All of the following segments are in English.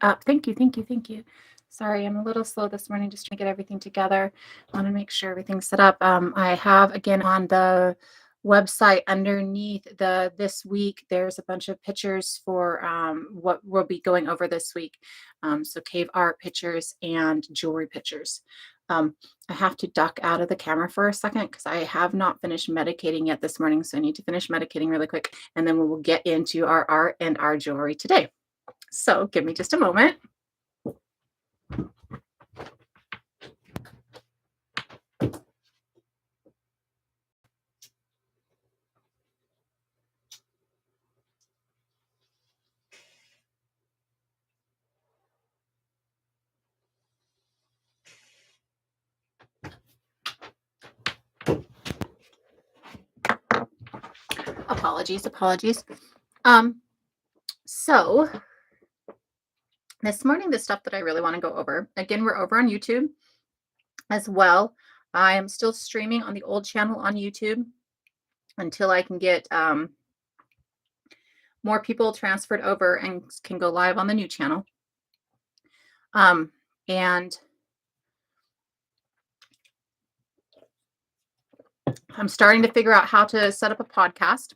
up. Thank you, thank you, thank you. Sorry, I'm a little slow this morning just trying to get everything together. I want to make sure everything's set up. I have again on the website underneath this week, there's a bunch of pictures for what we'll be going over this week. So cave art pictures and jewelry pictures. I have to duck out of the camera for a second because I have not finished medicating yet this morning. So I need to finish medicating really quick, and then we will get into our art and our jewelry today. So give me just a moment. Apologies. So this morning, the stuff that I really want to go over, again, we're over on YouTube as well. I am still streaming on the old channel on YouTube until I can get more people transferred over and can go live on the new channel. And I'm starting to figure out how to set up a podcast.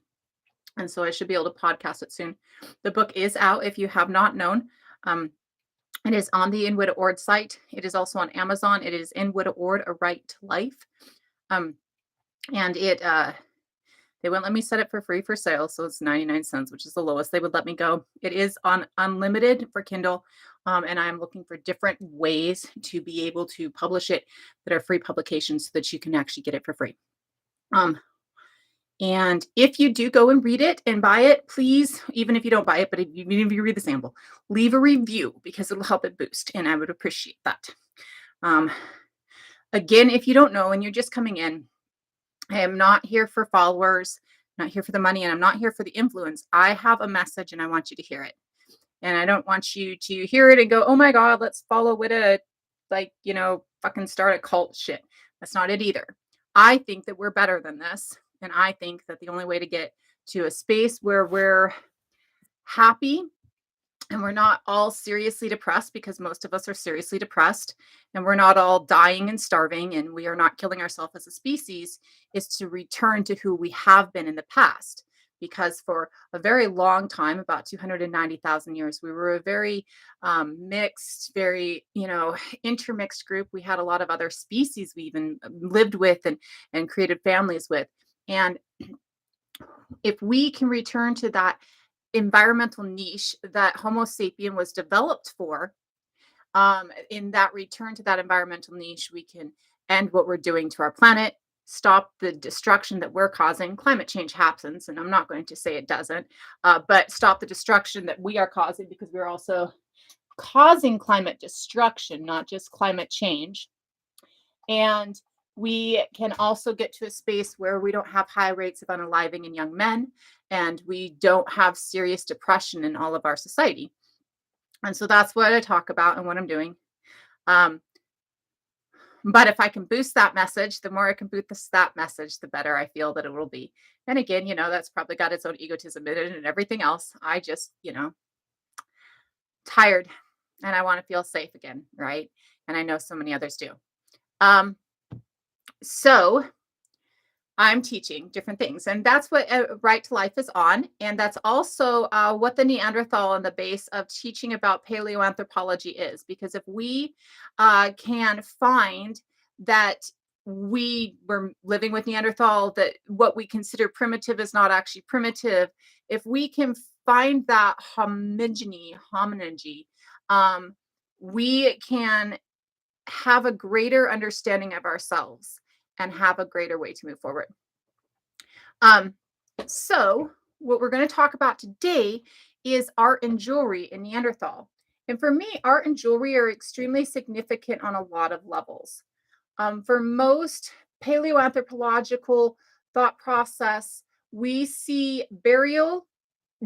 And so I should be able to podcast it soon. The book is out if you have not known. It is on the Widda Ord site. It is also on Amazon. It is in Widda Ord, A Right to Life. And it they wouldn't let me set it for free for sale, so it's 99 cents, which is the lowest they would let me go. It is on unlimited for Kindle, and I'm looking for different ways to be able to publish it that are free publications so that you can actually get it for free. And if you do go and read it and buy it, please, even if you don't buy it, but even if you read the sample, leave a review because it'll help it boost, and I would appreciate that. Again, if you don't know and you're just coming in, I am not here for followers, not here for the money, and I'm not here for the influence. I have a message and I want you to hear it. And I don't want you to hear it and go, oh my God, let's follow Widda, fucking start a cult shit. That's not it either. I think that we're better than this. And I think that the only way to get to a space where we're happy and we're not all seriously depressed, because most of us are seriously depressed, and we're not all dying and starving, and we are not killing ourselves as a species, is to return to who we have been in the past. Because for a very long time, about 290,000 years, we were a very mixed, very, intermixed group. We had a lot of other species we even lived with and created families with. And if we can return to that environmental niche that Homo sapien was developed for, in that return to that environmental niche, we can end what we're doing to our planet, stop the destruction that we're causing. Climate change happens, and I'm not going to say it doesn't, but stop the destruction that we are causing, because we're also causing climate destruction, not just climate change. And we can also get to a space where we don't have high rates of unaliving in young men, and we don't have serious depression in all of our society. And so that's what I talk about and what I'm doing. But if I can boost that message, the more I can boost that message, the better I feel that it will be. And again, that's probably got its own egotism in it and everything else. I just, tired, and I want to feel safe again, right? And I know so many others do. So I'm teaching different things, and that's what Right to Life is on. And that's also what the Neanderthal and the base of teaching about paleoanthropology is. Because if we can find that we were living with Neanderthal, that what we consider primitive is not actually primitive, if we can find that homology, we can have a greater understanding of ourselves and have a greater way to move forward. So what we're going to talk about today is art and jewelry in Neanderthal. And for me, art and jewelry are extremely significant on a lot of levels. For most paleoanthropological thought process, we see burial,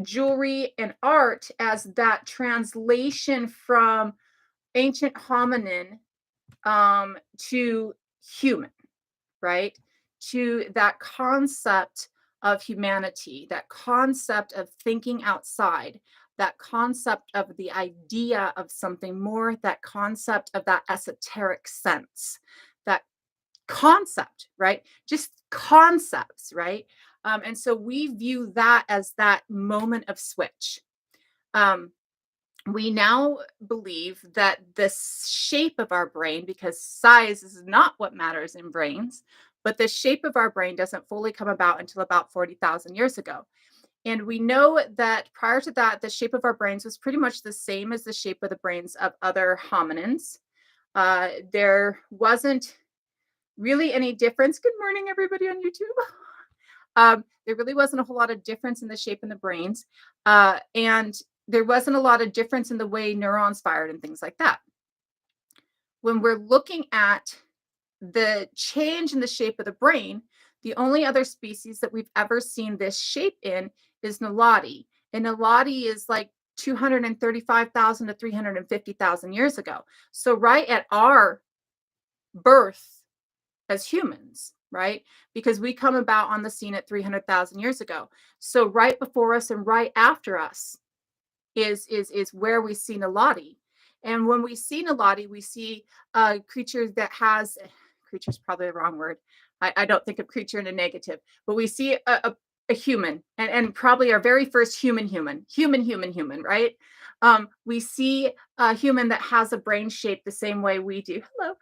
jewelry, and art as that translation from ancient hominin to human, right? To that concept of humanity, that concept of thinking outside, that concept of the idea of something more, that concept of that esoteric sense, that concept, right? Just concepts, right? And so we view that as that moment of switch. Um, we now believe that the shape of our brain, because size is not what matters in brains, but the shape of our brain doesn't fully come about until about 40,000 years ago. And we know that prior to that, the shape of our brains was pretty much the same as the shape of the brains of other hominins. There wasn't really any difference. Good morning, everybody on YouTube. There really wasn't a whole lot of difference in the shape in the brains. And there wasn't a lot of difference in the way neurons fired and things like that. When we're looking at the change in the shape of the brain, the only other species that we've ever seen this shape in is Naladi. And Naladi is like 235,000 to 350,000 years ago. So right at our birth as humans, right? Because we come about on the scene at 300,000 years ago. So right before us and right after us is where we see Naladi. And when we see Naladi, we see a creature that has creature is probably the wrong word. I don't think of creature in a negative, but we see a human and probably our very first human, right? We see a human that has a brain shape the same way we do. Hello.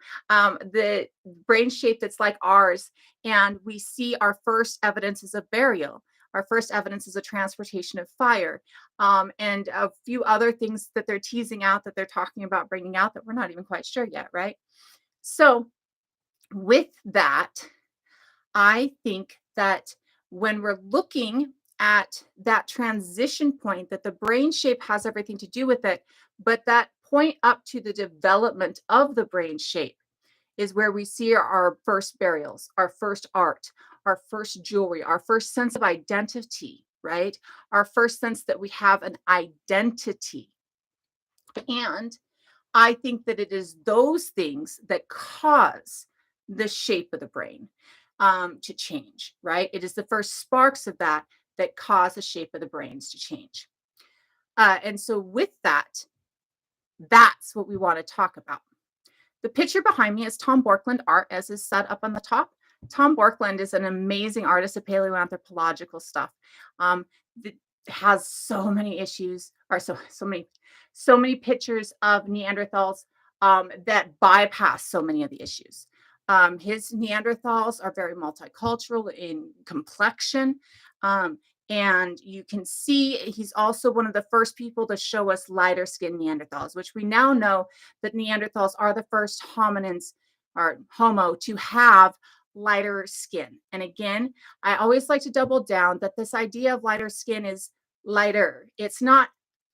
The brain shape that's like ours. And we see our first evidences of burial. Our first evidence is a transportation of fire, and a few other things that they're teasing out that they're talking about bringing out that we're not even quite sure yet, right? So with that, I think that when we're looking at that transition point, that the brain shape has everything to do with it, but that point up to the development of the brain shape is where we see our first burials, our first art, our first jewelry, our first sense of identity, right? Our first sense that we have an identity. And I think that it is those things that cause the shape of the brain to change, right? It is the first sparks of that that cause the shape of the brains to change. And so, with that, that's what we want to talk about. The picture behind me is Tom Borkland art, as is set up on the top. Tom Borkland is an amazing artist of paleoanthropological stuff. That has so many issues, or so many pictures of Neanderthals that bypass so many of the issues. His Neanderthals are very multicultural in complexion. And you can see he's also one of the first people to show us lighter skinned Neanderthals, which we now know that Neanderthals are the first hominins or Homo to have lighter skin. And again, I always like to double down that this idea of lighter skin is lighter. It's not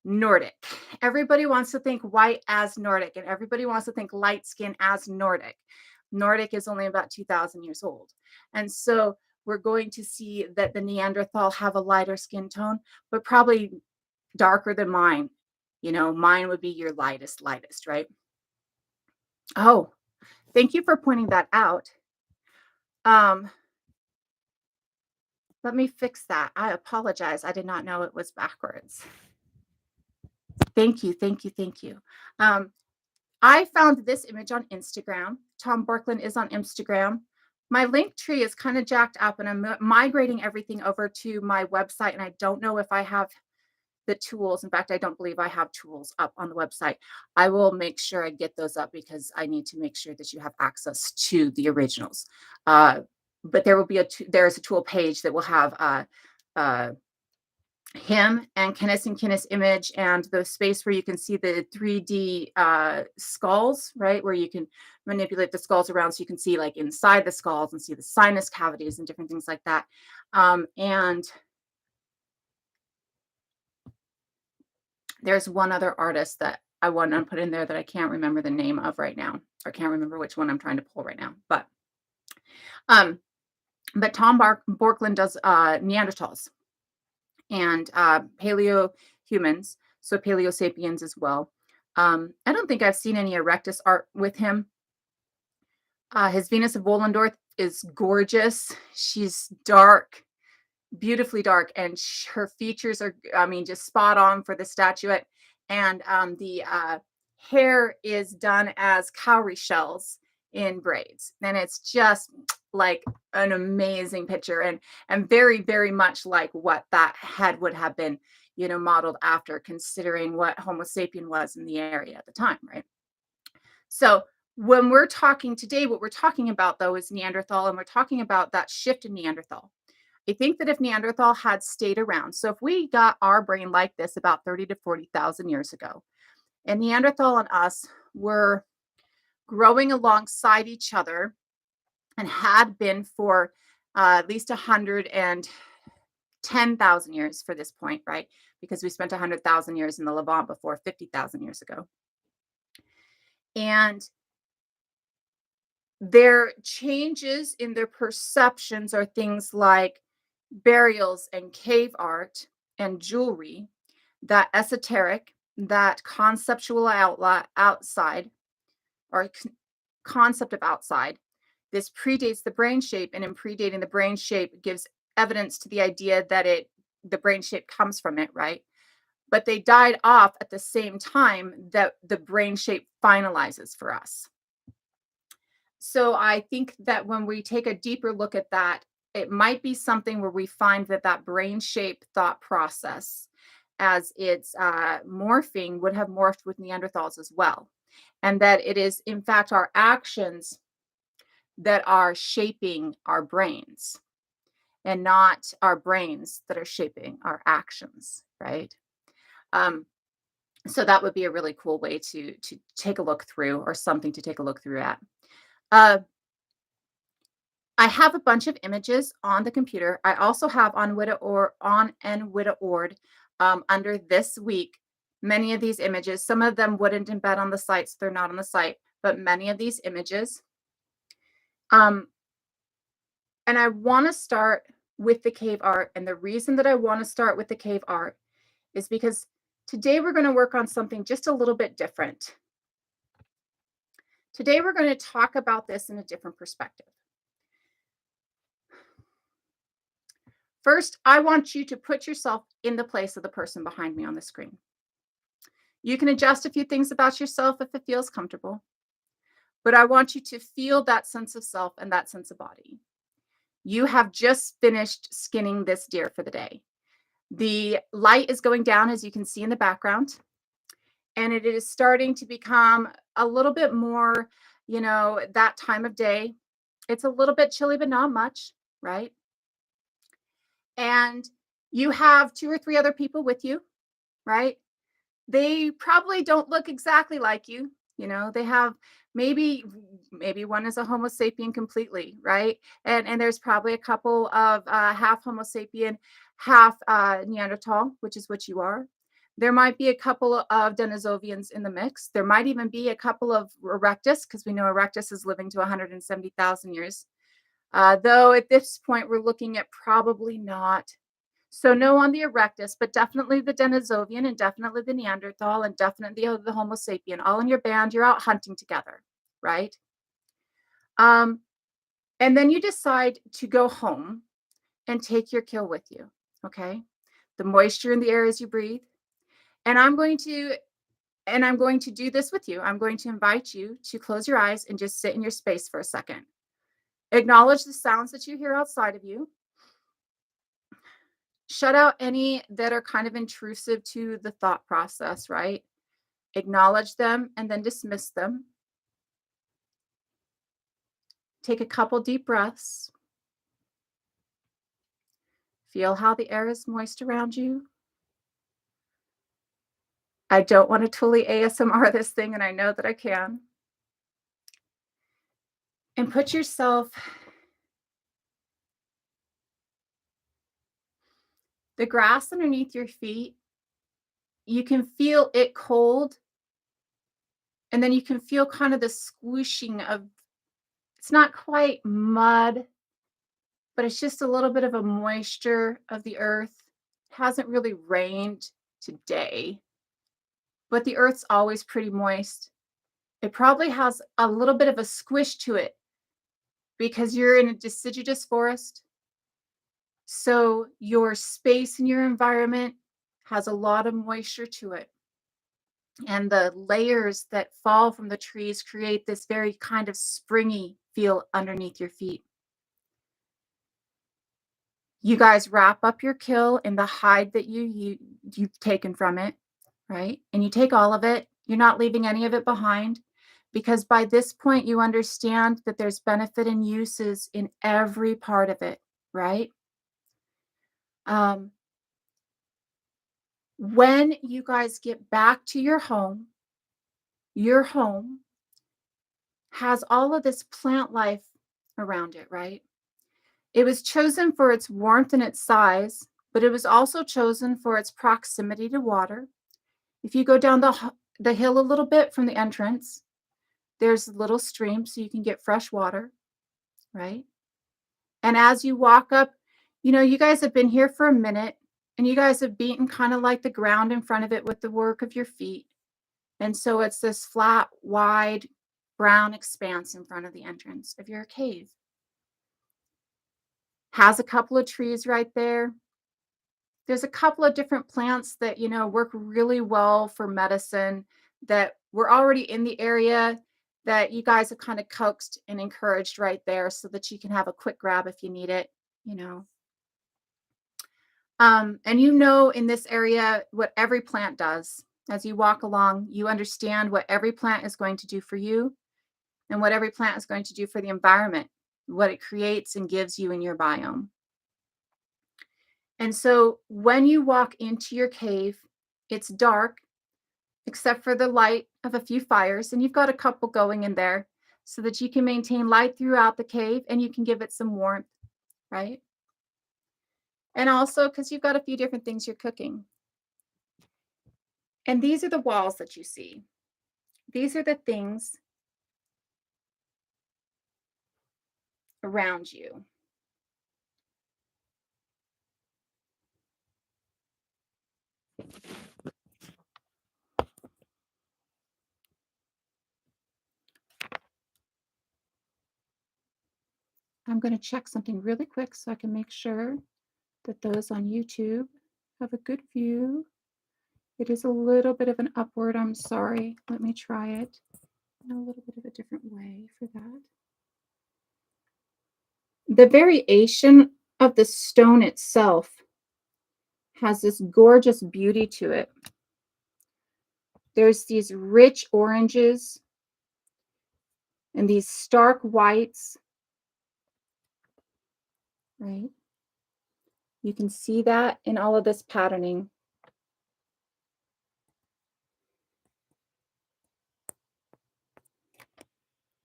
Nordic. Everybody wants to think white as Nordic, and everybody wants to think light skin as Nordic. Nordic is only about 2,000 years old. And so we're going to see that the Neanderthal have a lighter skin tone, but probably darker than mine. You know, mine would be your lightest, right? Oh, thank you for pointing that out. Let me fix that. I apologize. I did not know it was backwards. Thank you, thank you, thank you. I found this image on Instagram. Tom Borkland is on Instagram. My link tree is kind of jacked up, and I'm migrating everything over to my website, and I don't know if I have the tools. In fact, I don't believe I have tools up on the website. I will make sure I get those up because I need to make sure that you have access to the originals. But there will be there's a tool page that will have him and Kenneth's image and the space where you can see the 3D skulls, right? Where you can manipulate the skulls around so you can see like inside the skulls and see the sinus cavities and different things like that. And there's one other artist that I want to put in there that I can't remember the name of right now, or can't remember which one I'm trying to pull right now. But Tom Borkland does Neanderthals and paleo humans, so paleo sapiens as well. I don't think I've seen any erectus art with him. His Venus of Wollendorf is gorgeous. She's dark beautifully dark, and her features are, I mean, just spot on for the statuette. And the hair is done as cowrie shells in braids, and it's just like an amazing picture, and very, very much like what that head would have been, modeled after, considering what Homo sapien was in the area at the time, right? So when we're talking today, what we're talking about though is Neanderthal, and we're talking about that shift in Neanderthal. I think that if Neanderthal had stayed around, so if we got our brain like this about 30 to 40,000 years ago, and Neanderthal and us were growing alongside each other and had been for at least 110,000 years for this point, right? Because we spent 100,000 years in the Levant before 50,000 years ago. And their changes in their perceptions are things like burials and cave art and jewelry, that esoteric, that conceptual outlet outside, or concept of outside. This predates the brain shape, and in predating the brain shape gives evidence to the idea that the brain shape comes from it, right? But they died off at the same time that the brain shape finalizes for us. So I think that when we take a deeper look at that, it might be something where we find that that brain shape thought process, as it's morphing, would have morphed with Neanderthals as well. And that it is, in fact, our actions that are shaping our brains, and not our brains that are shaping our actions, right? Um, so that would be a really cool way to take a look through, or something to take a look through at. Uh, I have a bunch of images on the computer. I also have on Widda Ord, under this week, many of these images. Some of them wouldn't embed on the site, so they're not on the site, but many of these images. And I want to start with the cave art. And the reason that I want to start with the cave art is because today we're going to work on something just a little bit different. Today we're going to talk about this in a different perspective. First, I want you to put yourself in the place of the person behind me on the screen. You can adjust a few things about yourself if it feels comfortable, but I want you to feel that sense of self and that sense of body. You have just finished skinning this deer for the day. The light is going down, as you can see in the background, and it is starting to become a little bit more, that time of day. It's a little bit chilly, but not much, right? And you have 2 or 3 other people with you, right? They probably don't look exactly like you. They have maybe one is a Homo sapien completely, right? And there's probably a couple of half Homo sapien, half Neanderthal, which is what you are. There might be a couple of Denisovians in the mix. There might even be a couple of Erectus, because we know Erectus is living to 170,000 years. Though at this point, we're looking at probably not. So no on the Erectus, but definitely the Denisovian, and definitely the Neanderthal, and definitely the Homo sapien, all in your band. You're out hunting together, right? And then you decide to go home and take your kill with you, okay? The moisture in the air as you breathe. And I'm going to do this with you. I'm going to invite you to close your eyes and just sit in your space for a second. Acknowledge the sounds that you hear outside of you. Shut out any that are kind of intrusive to the thought process, right? Acknowledge them and then dismiss them. Take a couple deep breaths. Feel how the air is moist around you. I don't want to totally ASMR this thing, and I know that I can. And put yourself, the grass underneath your feet, you can feel it cold. And then you can feel kind of the squishing of, it's not quite mud, but it's just a little bit of a moisture of the earth. It hasn't really rained today, but the earth's always pretty moist. It probably has a little bit of a squish to it because you're in a deciduous forest. So your space in your environment has a lot of moisture to it. And the layers that fall from the trees create this very kind of springy feel underneath your feet. You guys wrap up your kill in the hide that you've taken from it, right? And you take all of it. You're not leaving any of it behind because by this point you understand that there's benefit and uses in every part of it, right? Um, when you guys get back to your home has all of this plant life around it, right? It was chosen for its warmth and its size, but it was also chosen for its proximity to water. If you go down the hill a little bit from the entrance, there's a little stream so you can get fresh water, right? And as you walk up, you guys have been here for a minute and you guys have beaten kind of like the ground in front of it with the work of your feet. And so it's this flat, wide, brown expanse in front of the entrance of your cave. Has a couple of trees right there. There's a couple of different plants that, work really well for medicine that were already in the area that you guys have kind of coaxed and encouraged right there so that you can have a quick grab if you need it, you know. And in this area what every plant does. As you walk along, you understand what every plant is going to do for you and what every plant is going to do for the environment, what it creates and gives you in your biome. And so when you walk into your cave, it's dark except for the light of a few fires, and you've got a couple going in there so that you can maintain light throughout the cave and you can give it some warmth, right? And also because you've got a few different things you're cooking. And these are the walls that you see. These are the things around you. I'm going to check something really quick so I can make sure that those on YouTube have a good view. It is a little bit of an upward. I'm sorry. Let me try it in a little bit of a different way for that. The variation of the stone itself has this gorgeous beauty to it. There's these rich oranges and these stark whites, right? You can see that in all of this patterning.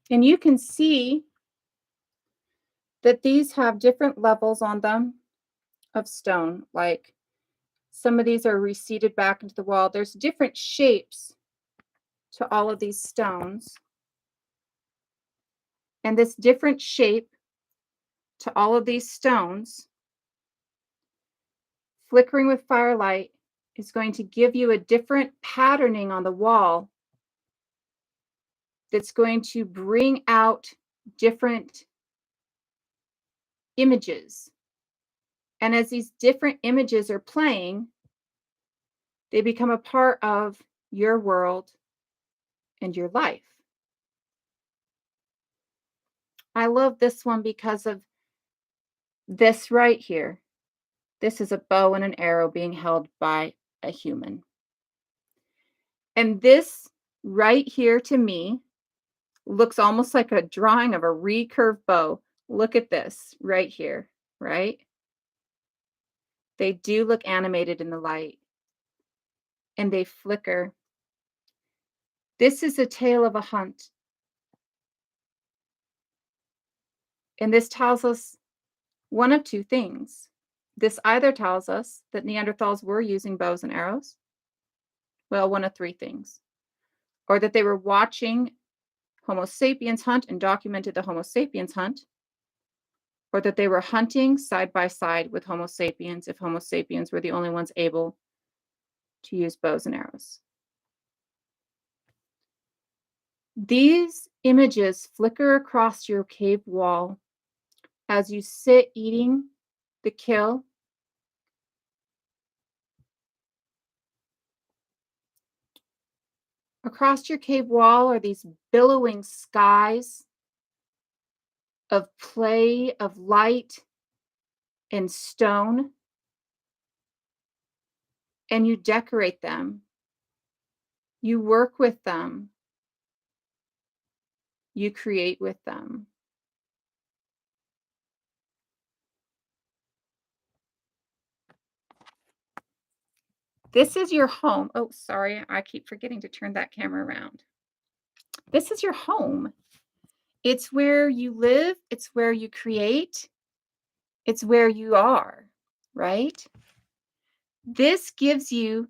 And you can see that these have different levels on them of stone. Like some of these are receded back into the wall. There's different shapes to all of these stones. And this different shape to all of these stones, flickering with firelight, is going to give you a different patterning on the wall that's going to bring out different images. And as these different images are playing, they become a part of your world and your life. I love this one because of this right here. This is a bow and an arrow being held by a human. And this right here to me looks almost like a drawing of a recurved bow. Look at this right here, right? They do look animated in the light and they flicker. This is a tale of a hunt. And this tells us one of two things. This either tells us that Neanderthals were using bows and arrows. Well, one of three things. Or that they were watching Homo sapiens hunt and documented the Homo sapiens hunt. Or that they were hunting side by side with Homo sapiens if Homo sapiens were the only ones able to use bows and arrows. These images flicker across your cave wall as you sit eating the kill. Across your cave wall are these billowing skies of play, of light and stone, and you decorate them. You work with them. You create with them. This is your home. Oh, sorry, I keep forgetting to turn that camera around. This is your home. It's where you live, it's where you create, it's where you are, right? This gives you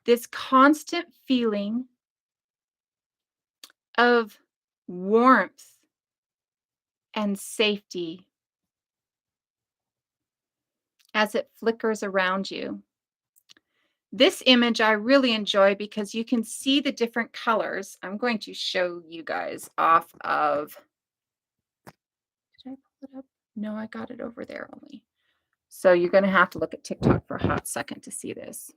this constant feeling of warmth and safety as it flickers around you. This image I really enjoy because you can see the different colors. I'm going to show you guys off of, did I pull it up? No, I got it over there only. So you're going to have to look at TikTok for a hot second to see this.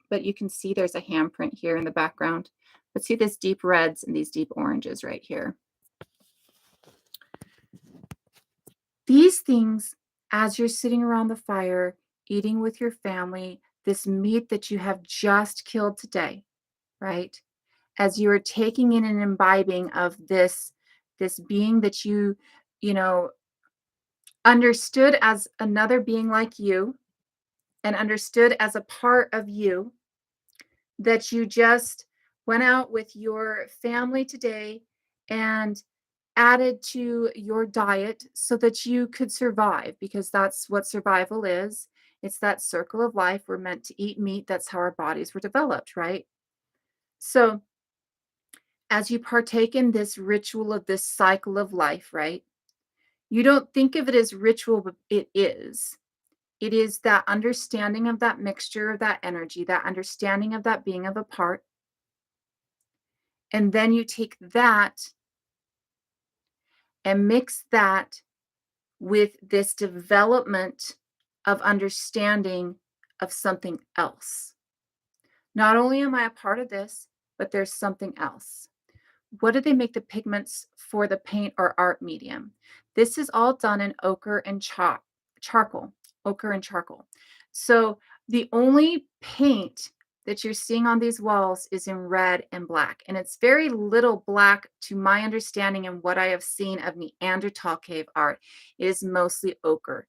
But you can see there's a handprint here in the background. But see this deep reds and these deep oranges right here. These things, as you're sitting around the fire, eating with your family, this meat that you have just killed today, right? As you are taking in and imbibing of this being that you know, understood as another being like you and understood as a part of you, that you just went out with your family today and added to your diet so that you could survive, because that's what survival is. It's that circle of life. We're meant to eat meat. That's how our bodies were developed, right? So as you partake in this ritual of this cycle of life, right? You don't think of it as ritual, but it is. It is that understanding of that mixture of that energy, that understanding of that being of a part. And then you take that and mix that with this development of understanding of something else. Not only am I a part of this, but there's something else. What do they make the pigments for the paint or art medium? This is all done in ochre and charcoal, ochre and charcoal. So the only paint that you're seeing on these walls is in red and black. And it's very little black to my understanding and what I have seen of Neanderthal cave art. It is mostly ochre.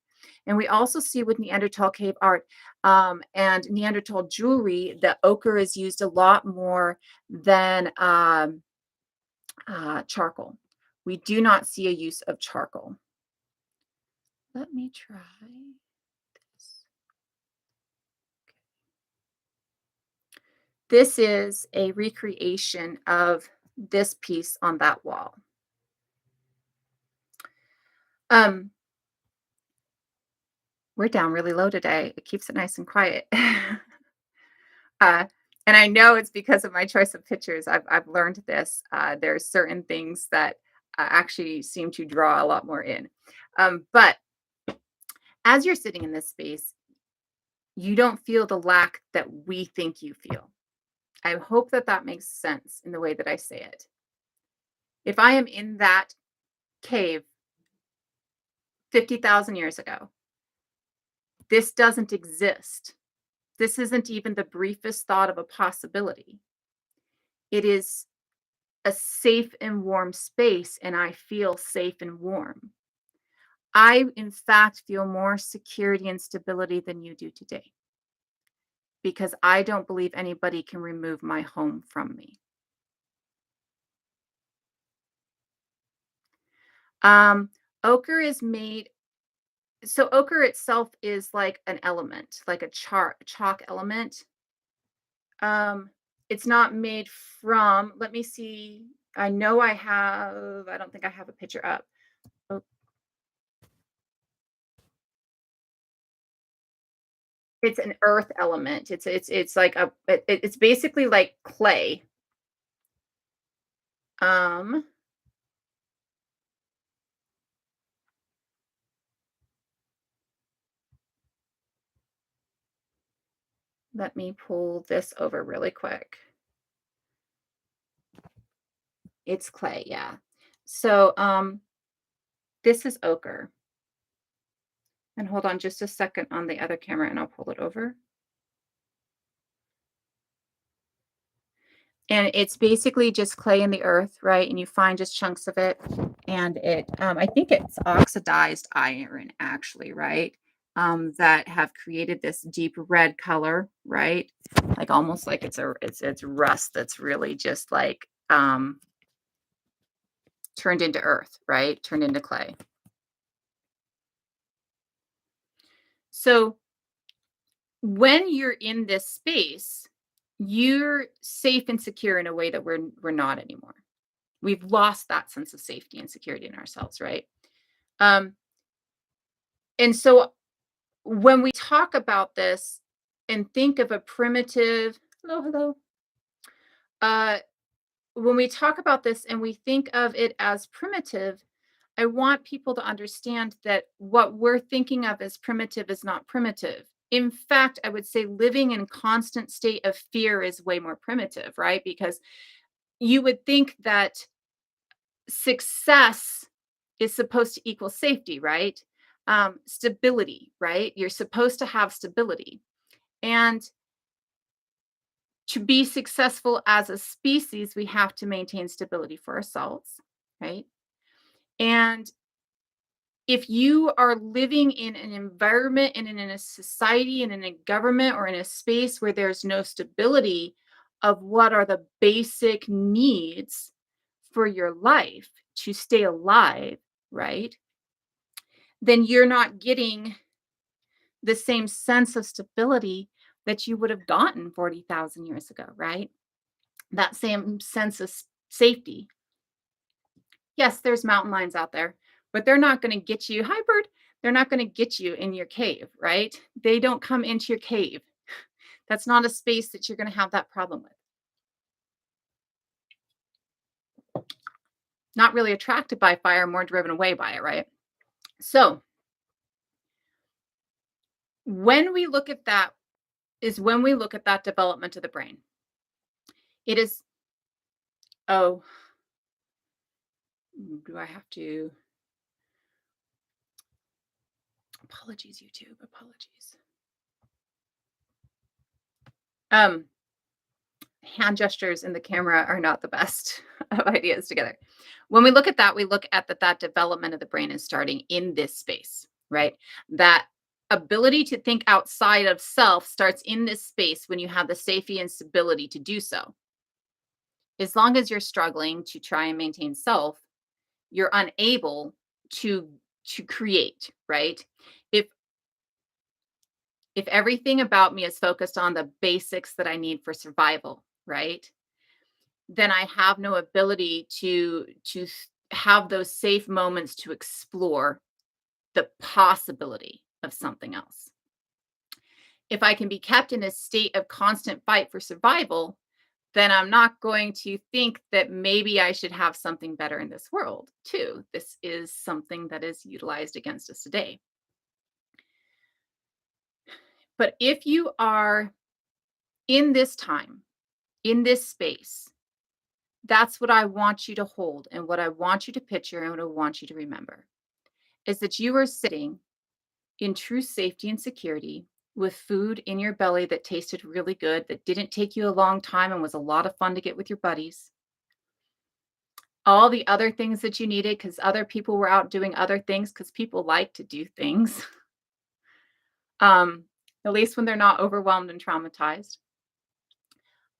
And we also see with Neanderthal cave art and Neanderthal jewelry that ochre is used a lot more than charcoal. We do not see a use of charcoal. Let me try this. This is a recreation of this piece on that wall. We're down really low today. It keeps it nice and quiet. And I know it's because of my choice of pictures. I've learned this. There's certain things that actually seem to draw a lot more in. But as you're sitting in this space, you don't feel the lack that we think you feel. I hope that that makes sense in the way that I say it. If I am in that cave 50,000 years ago, this doesn't exist. This isn't even the briefest thought of a possibility. It is a safe and warm space, and I feel safe and warm. I, in fact, feel more security and stability than you do today, because I don't believe anybody can remove my home from me. Ochre is made, so ochre itself is like an element, like a chalk element. It's not made from, let me see. I know I don't think I have a picture up. Oh, it's an earth element. It's like it's basically like clay. Um, Let me pull this over really quick. It's clay, yeah. So, this is ochre. And hold on just a second on the other camera and I'll pull it over. And it's basically just clay in the earth, right? And you find just chunks of it. And I think it's oxidized iron, actually, right? That have created this deep red color, right? Like almost like it's rust that's really just like turned into earth, right? Turned into clay. So when you're in this space, you're safe and secure in a way that we're not anymore. We've lost that sense of safety and security in ourselves, right? Um, and so when we talk about this and think of a primitive, hello, hello. Uh, when we talk about this and we think of it as primitive, I want people to understand that what we're thinking of as primitive is not primitive. In fact, I would say living in constant state of fear is way more primitive, right? Because you would think that success is supposed to equal safety, right? Stability, right? You're supposed to have stability. And to be successful as a species, we have to maintain stability for ourselves, right? And if you are living in an environment and in a society and in a government or in a space where there's no stability of what are the basic needs for your life to stay alive, right? Then you're not getting the same sense of stability that you would have gotten 40,000 years ago, right? That same sense of safety. Yes, there's mountain lions out there, but they're not going to get you. Hi, bird. They're not going to get you in your cave, right? They don't come into your cave. That's not a space that you're going to have that problem with. Not really attracted by fire, more driven away by it, right? So when we look at that, is when we look at that development of the brain. It is, oh, do I have to? Apologies, YouTube. Apologies. Hand gestures in the camera are not the best of ideas together. When we look at that, we look at that development of the brain is starting in this space, right? That ability to think outside of self starts in this space when you have the safety and stability to do so. As long as you're struggling to try and maintain self, you're unable to create, right? If if everything about me is focused on the basics that I need for survival, right? Then I have no ability to have those safe moments to explore the possibility of something else. If I can be kept in a state of constant fight for survival, then I'm not going to think that maybe I should have something better in this world, too. This is something that is utilized against us today. But if you are in this time, in this space, that's what I want you to hold and what I want you to picture and what I want you to remember is that you are sitting in true safety and security with food in your belly that tasted really good, that didn't take you a long time and was a lot of fun to get with your buddies. All the other things that you needed because other people were out doing other things because people like to do things. um, at least when they're not overwhelmed and traumatized.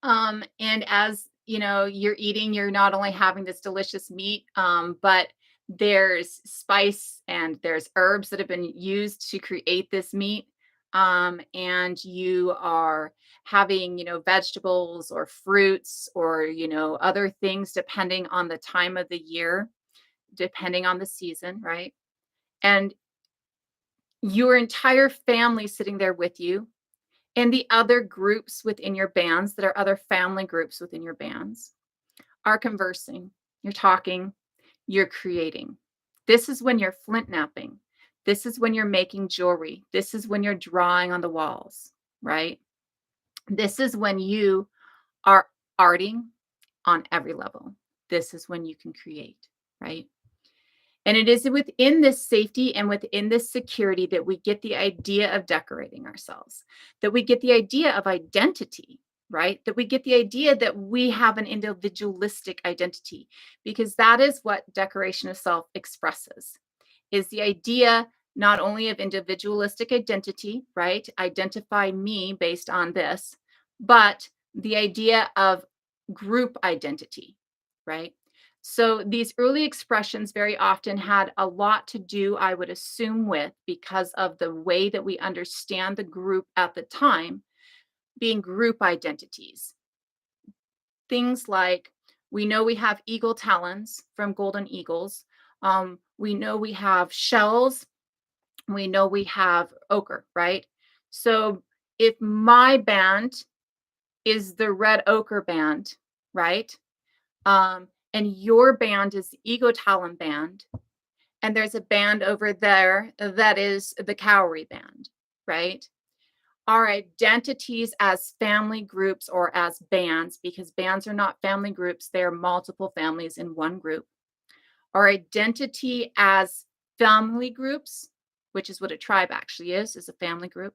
And as you know, you're eating, you're not only having this delicious meat, but there's spice and there's herbs that have been used to create this meat. And you are having, vegetables or fruits or, other things depending on the time of the year, depending on the season, right? And your entire family sitting there with you and the other groups within your bands that are other family groups within your bands are conversing. You're talking, you're creating. This is when you're flint knapping. This is when you're making jewelry. This is when you're drawing on the walls, right? This is when you are arting on every level. This is when you can create, right? And it is within this safety and within this security that we get the idea of decorating ourselves, that we get the idea of identity, right? That we get the idea that we have an individualistic identity, because that is what decoration of self expresses, is the idea not only of individualistic identity, right? Identify me based on this, but the idea of group identity, right? So these early expressions very often had a lot to do, I would assume, with because of the way that we understand the group at the time being group identities. Things like we know we have eagle talons from golden eagles. We know we have shells. We know we have ochre, right? So if my band is the red ochre band, right? And your band is the ego talon band, and there's a band over there that is the cowrie band, right? Our identities as family groups or as bands, because bands are not family groups, they are multiple families in one group. Our identity as family groups, which is what a tribe actually is a family group,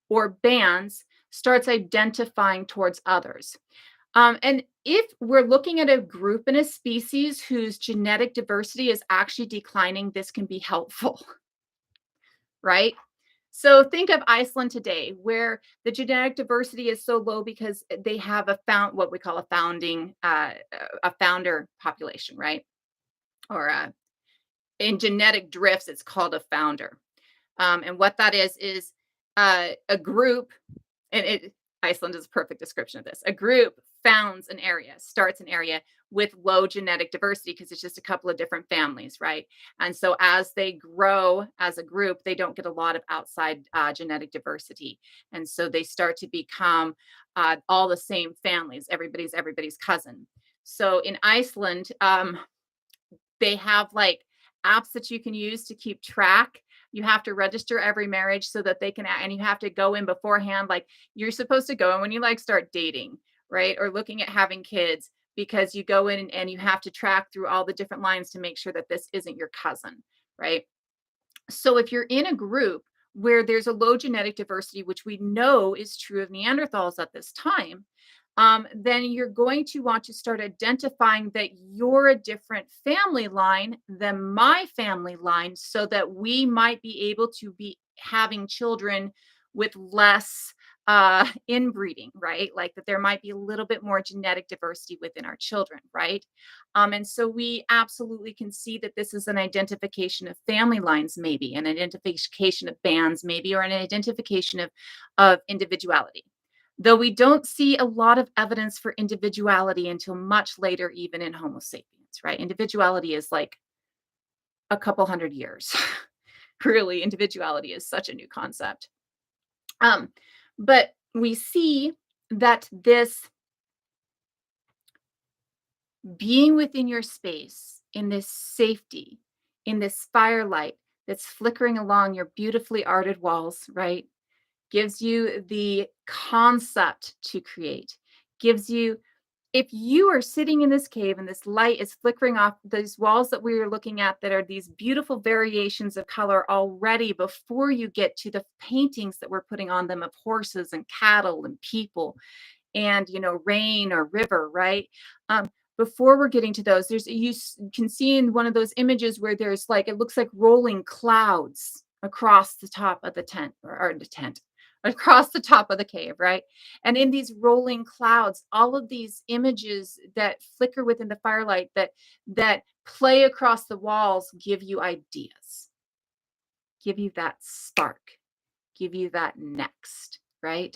or bands, starts identifying towards others. And if we're looking at a group and a species whose genetic diversity is actually declining, this can be helpful, right? So think of Iceland today, where the genetic diversity is so low because they have what we call a founder population, right? Or in genetic drifts, it's called a founder. And what that is a group, and Iceland is a perfect description of this. A group founds an area, starts an area with low genetic diversity because it's just a couple of different families, right? And so as they grow as a group, they don't get a lot of outside genetic diversity, and so they start to become all the same families. Everybody's cousin. So in Iceland, they have like apps that you can use to keep track. You have to register every marriage so that they can, and you have to go in beforehand. Like you're supposed to go in when you like start dating, right? Or looking at having kids, because you go in and you have to track through all the different lines to make sure that this isn't your cousin, right? So if you're in a group where there's a low genetic diversity, which we know is true of Neanderthals at this time, then you're going to want to start identifying that you're a different family line than my family line, so that we might be able to be having children with less inbreeding, right? Like that there might be a little bit more genetic diversity within our children, right? And so we absolutely can see that this is an identification of family lines, maybe an identification of bands, maybe, or an identification of individuality. Though we don't see a lot of evidence for individuality until much later, even in Homo sapiens, right? Individuality is like a couple hundred years. Really, individuality is such a new concept. But we see that this being within your space, in this safety, in this firelight that's flickering along your beautifully arted walls, right? Gives you the concept to create, gives you, if you are sitting in this cave and this light is flickering off these walls that we are looking at that are these beautiful variations of color already before you get to the paintings that we're putting on them of horses and cattle and people and rain or river, right? Before we're getting to those, you can see in one of those images where there's like, it looks like rolling clouds across the top of the tent, or the tent, across the top of the cave, right? And in these rolling clouds, all of these images that flicker within the firelight, that play across the walls, give you ideas, give you that spark, give you that next, right?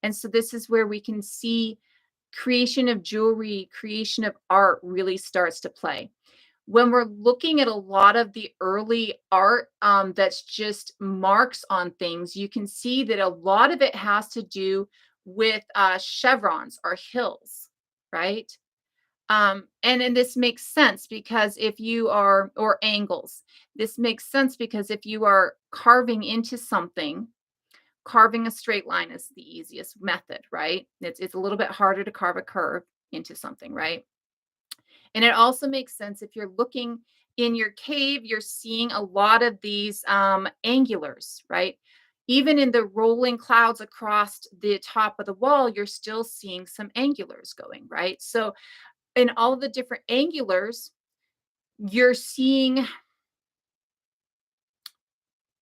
And so this is where we can see creation of jewelry, creation of art really starts to play. When we're looking at a lot of the early art that's just marks on things, you can see that a lot of it has to do with chevrons or hills, right? And this makes sense because if you are, or angles, this makes sense because if you are carving into something, Carving a straight line is the easiest method, right? It's a little bit harder to carve a curve into something, right? And it also makes sense if you're looking in your cave, you're seeing a lot of these angulars, right? Even in the rolling clouds across the top of the wall, you're still seeing some angulars going, right? So, in all of the different angulars, you're seeing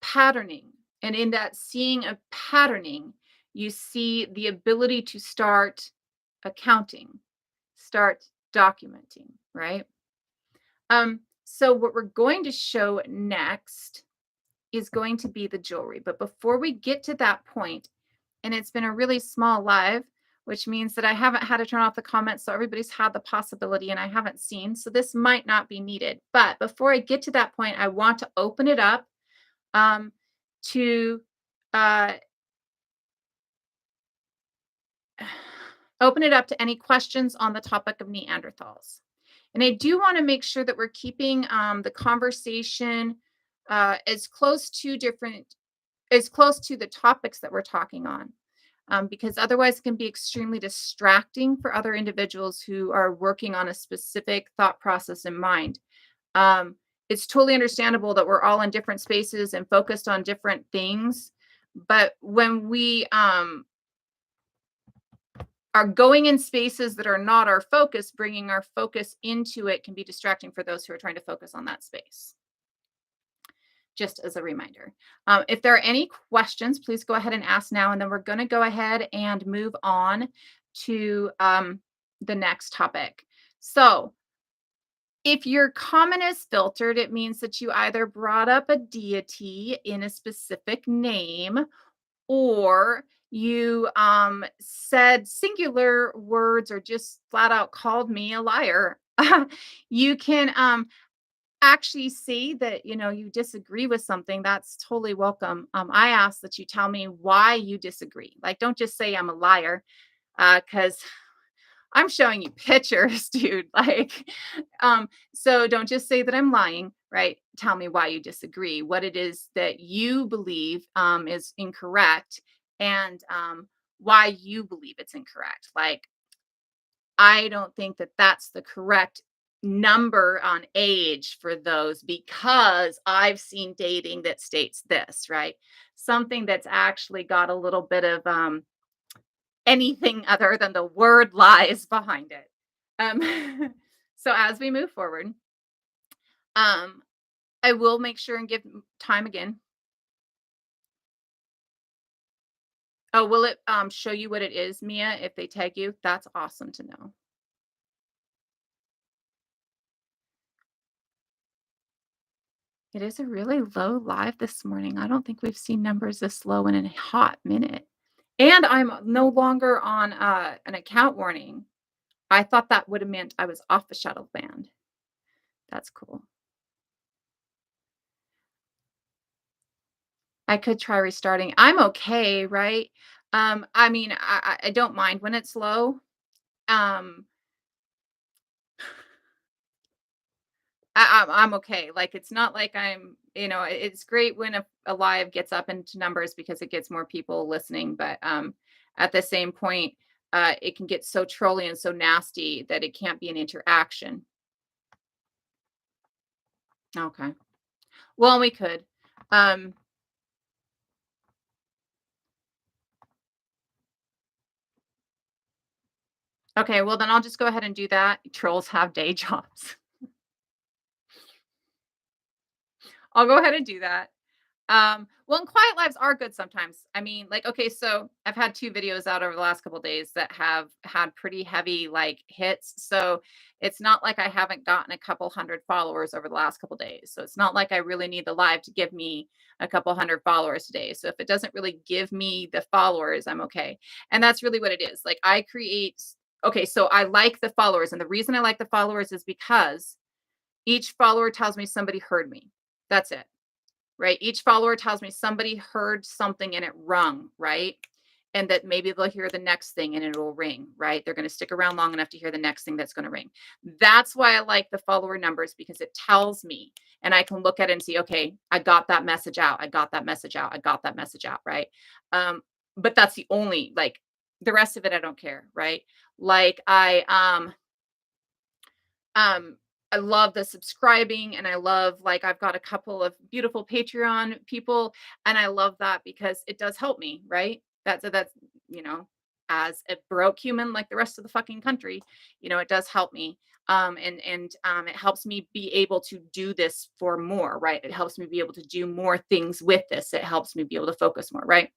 patterning. And in that seeing of patterning, you see the ability to start accounting, start documenting, right? So what we're going to show next is going to be the jewelry. But before we get to that point, and it's been a really small live, which means that I haven't had to turn off the comments. So everybody's had the possibility and I haven't seen. So this might not be needed. But before I get to that point, I want to open it up um, to uh, open it up to any questions on the topic of Neanderthals. And I do want to make sure that we're keeping the conversation as close to the topics that we're talking on, because otherwise it can be extremely distracting for other individuals who are working on a specific thought process in mind. Um, it's totally understandable that we're all in different spaces and focused on different things, but when we are going in spaces that are not our focus, bringing our focus into it can be distracting for those who are trying to focus on that space. Just as a reminder. If there are any questions, please go ahead and ask now, and then we're going to go ahead and move on to the next topic. So if your comment is filtered, it means that you either brought up a deity in a specific name, or you said singular words or just flat out called me a liar. You can actually say that you disagree with something. That's totally welcome. I ask that you tell me why you disagree. Like, don't just say I'm a liar, because I'm showing you pictures, dude. Like, so don't just say that I'm lying, right? Tell me why you disagree, what it is that you believe is incorrect, and why you believe it's incorrect. Like, I don't think that that's the correct number on age for those because I've seen dating that states this, right? Something that's actually got a little bit of anything other than the word lies behind it. So as we move forward, um, I will make sure and give time again. Oh, will it show you what it is, Mia, if they tag you? That's awesome to know. It is a really low live this morning. I don't think we've seen numbers this low in a hot minute. And I'm no longer on an account warning. I thought that would have meant I was off the shadow band. That's cool. I could try restarting. I'm okay, right? I mean, I don't mind when it's low. Um, I'm okay. Like, it's not like it's great when a live gets up into numbers because it gets more people listening. But at the same point, it can get so trolly and so nasty that it can't be an interaction. Okay. Well, we could. Um, okay. Well, then I'll just go ahead and do that. Trolls have day jobs. I'll go ahead and do that. Well, and quiet lives are good sometimes. I mean, like, okay, so I've had 2 videos out over the last couple of days that have had pretty heavy like hits. So it's not like I haven't gotten a couple hundred followers over the last couple of days. So it's not like I really need the live to give me a couple hundred followers today. So if it doesn't really give me the followers, I'm okay. And that's really what it is. Like, I create okay, so I like the followers, and the reason I like the followers is because each follower tells me somebody heard me. That's it, right? Each follower tells me somebody heard something and it rung, right? and that maybe they'll hear the next thing and it'll ring, right? They're going to stick around long enough to hear the next thing that's going to ring. That's why I like the follower numbers, because it tells me, and I can look at it and see, okay, I got that message out. I got that message out. I got that message out, right? Um, but that's the only, like, the rest of it I don't care, right? Like um, I love the subscribing, and I love, like, I've got a couple of beautiful Patreon people, and I love that because it does help me, right? That's, you know, as a broke human like the rest of the fucking country, it does help me. It helps me be able to do this for more, right? It helps me be able to do more things with this. It helps me be able to focus more, right?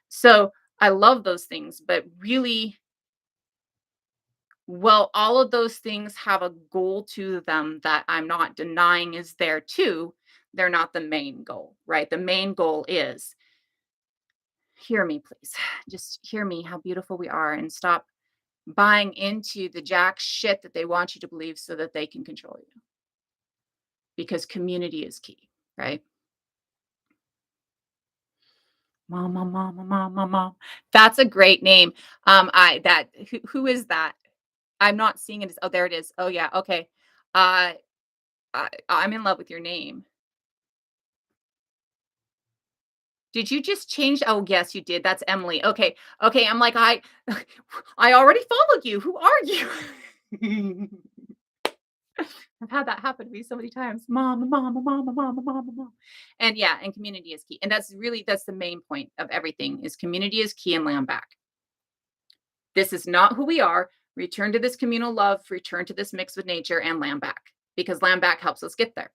So I love those things, but really, well, all of those things have a goal to them that I'm not denying is there too. They're not the main goal, right? The main goal is, hear me, please. Just hear me, how beautiful we are, and stop buying into the jack shit that they want you to believe so that they can control you. Because community is key, right? Mama, mama, mama, mom. That's a great name. Who is that? I'm not seeing it. Oh, there it is. Oh yeah. Okay. Uh, I'm in love with your name. Did you just change? Oh, yes, you did. That's Emily. Okay. Okay. I'm like, I already followed you. Who are you? I've had that happen to me so many times. Mama, mama, mama, mama, mama, mama. And yeah, and community is key. And that's the main point of everything, is community is key and land back. This is not who we are. Return to this communal love, return to this mix with nature, and land back, because land back helps us get there,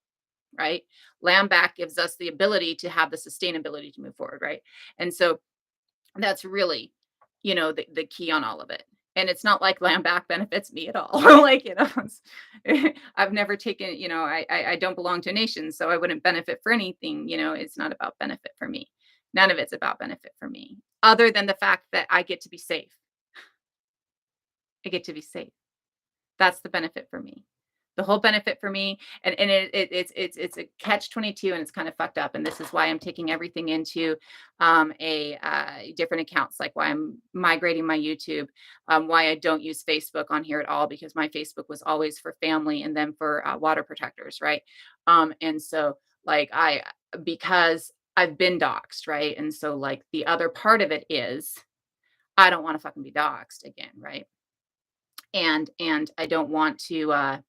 right? Land back gives us the ability to have the sustainability to move forward, right? And so that's really, the key on all of it. And it's not like land back benefits me at all. Like, I've never taken, I don't belong to a nation, so I wouldn't benefit for anything. It's not about benefit for me. None of it's about benefit for me, other than the fact that I get to be safe. I get to be safe. That's the benefit for me. The whole benefit for me, and it's a catch 22, and it's kind of fucked up. And this is why I'm taking everything into a different accounts, like why I'm migrating my YouTube, why I don't use Facebook on here at all, because my Facebook was always for family and then for water protectors, right? And so, like, because I've been doxxed, right? And so, like, the other part of it is, I don't want to fucking be doxxed again, right? And I don't want to.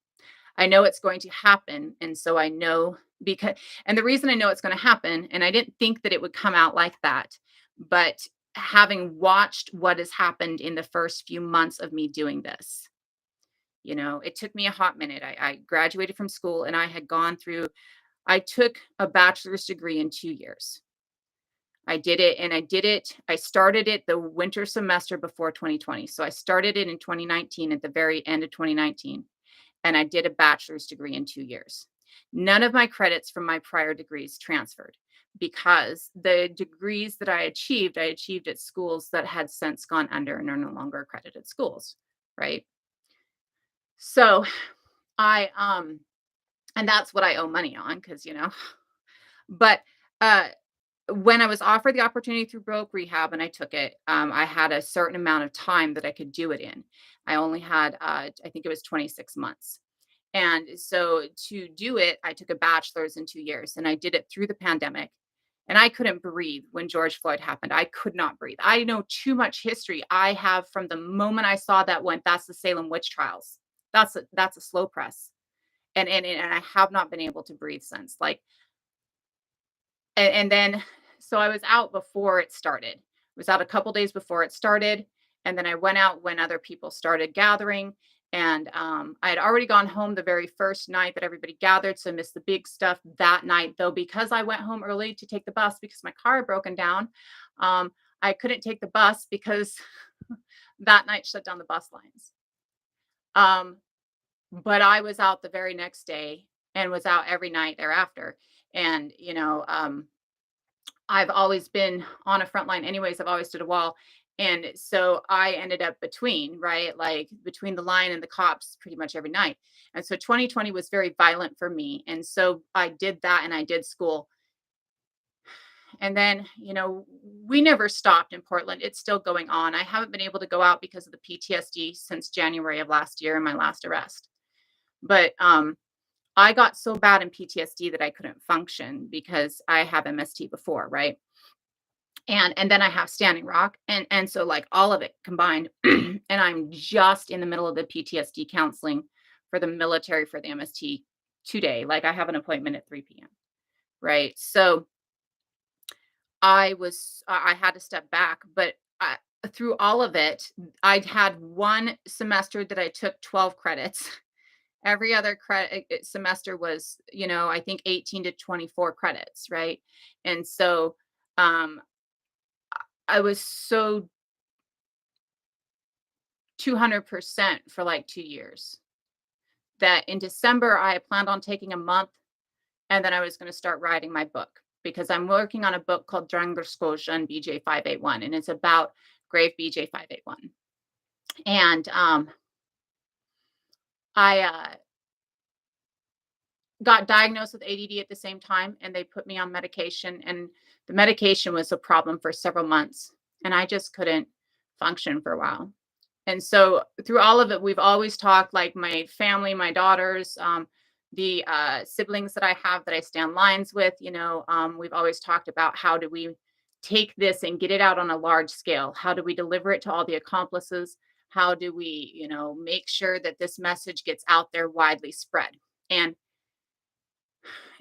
I know it's going to happen, and so I know, because, and the reason I know it's going to happen, and I didn't think that it would come out like that, but having watched what has happened in the first few months of me doing this, it took me a hot minute. I graduated from school, and I took a bachelor's degree in 2 years. I did it, and I started it the winter semester before 2020. So I started it in 2019, at the very end of 2019, and I did a bachelor's degree in 2 years. None of my credits from my prior degrees transferred, because the degrees that I achieved at schools that had since gone under and are no longer accredited schools, right? So and that's what I owe money on, because, but uh, when I was offered the opportunity through broke rehab and I took it, I had a certain amount of time that I could do it in. I only had, I think it was 26 months. And so to do it, I took a bachelor's in 2 years, and I did it through the pandemic. And I couldn't breathe when George Floyd happened. I could not breathe. I know too much history. I have, from the moment I saw that, went, that's the Salem witch trials. That's a slow press. And I have not been able to breathe since. Like, and then, so I was out before it started. I was out a couple days before it started, and then I went out when other people started gathering. And I had already gone home the very first night that everybody gathered, so I missed the big stuff that night. Though, because I went home early to take the bus because my car had broken down, I couldn't take the bus because that night shut down the bus lines. But I was out the very next day, and was out every night thereafter. And I've always been on a front line anyways. I've always stood a wall. And so I ended up between, right? Like, between the line and the cops pretty much every night. And so 2020 was very violent for me. And so I did that, and I did school. And then, we never stopped in Portland. It's still going on. I haven't been able to go out because of the PTSD since January of last year and my last arrest. But I got so bad in PTSD that I couldn't function because I have MST before, right? And then I have Standing Rock, and so, like, all of it combined, and I'm just in the middle of the PTSD counseling for the military for the MST today. Like, I have an appointment at 3 p.m., right? So, I had to step back, but through all of it, I'd had one semester that I took 12 credits. Every other semester was, I think 18 to 24 credits, right? And so, um, I was so 200% for like 2 years that in December, I planned on taking a month and then I was going to start writing my book because I'm working on a book called Drangar and BJ581, and it's about grave BJ581. And I got diagnosed with ADD at the same time, and they put me on medication, and the medication was a problem for several months, and I just couldn't function for a while. And so through all of it, we've always talked, like my family, my daughters, the siblings that I have that I stand lines with, we've always talked about how do we take this and get it out on a large scale? How do we deliver it to all the accomplices? How do we, make sure that this message gets out there widely spread? And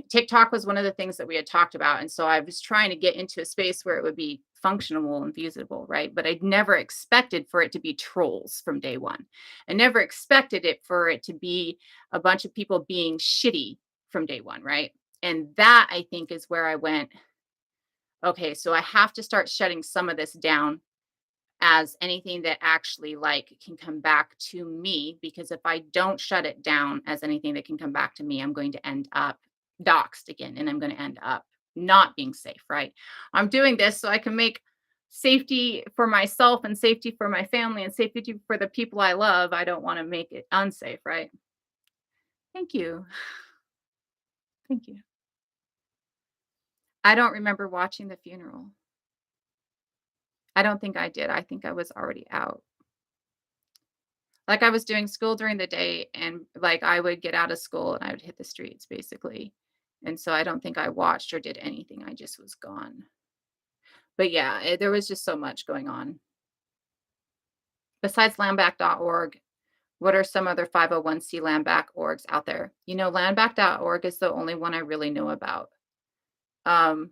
TikTok was one of the things that we had talked about. And so I was trying to get into a space where it would be functional and feasible, right? But I'd never expected for it to be trolls from day one. I never expected it for it to be a bunch of people being shitty from day one, right? And that, I think, is where I went, okay, so I have to start shutting some of this down as anything that actually like can come back to me, because if I don't shut it down as anything that can come back to me, I'm going to end up doxxed again, and I'm going to end up not being safe, right? I'm doing this so I can make safety for myself and safety for my family and safety for the people I love. I don't want to make it unsafe, right? Thank you. Thank you. I don't remember watching the funeral. I don't think I did. I think I was already out. Like, I was doing school during the day, and, like, I would get out of school and I would hit the streets, basically. And so I don't think I watched or did anything. I just was gone. But yeah, there was just so much going on. Besides landback.org, what are some other 501c landback orgs out there? Landback.org is the only one I really know about. Um,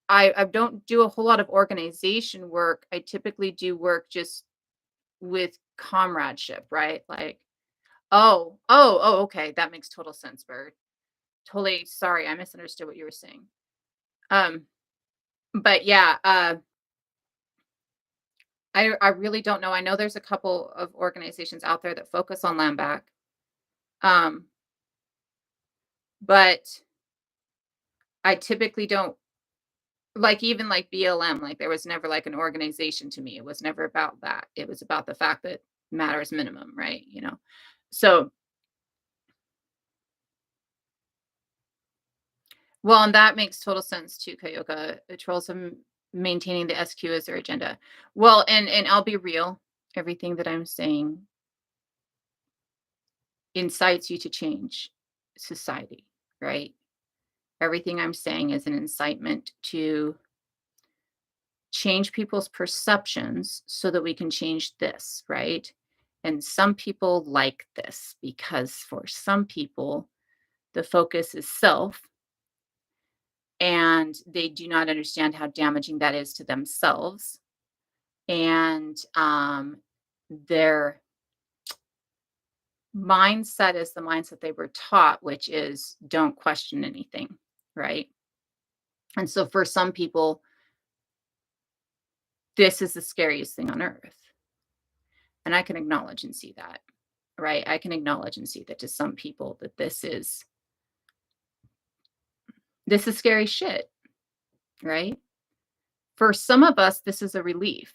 I don't do a whole lot of organization work. I typically do work just with comradeship, right? Like, oh, okay, that makes total sense, Bird. Totally sorry, I misunderstood what you were saying. Um, but yeah, I really don't know. I know there's a couple of organizations out there that focus on land back. Um, but I typically don't like, even like BLM, like there was never like an organization to me. It was never about that. It was about the fact that matters minimum, right? So, well, and that makes total sense too, Kayoka. The trolls are maintaining the SQ as their agenda. Well, and I'll be real. Everything that I'm saying incites you to change society, right? Everything I'm saying is an incitement to change people's perceptions so that we can change this, right? And some people like this because for some people, the focus is self, and they do not understand how damaging that is to themselves. And their mindset is the mindset they were taught, which is don't question anything, right? And so for some people, this is the scariest thing on earth. And I can acknowledge and see that, right? I can acknowledge and see that to some people that this is scary shit, right? For some of us, this is a relief.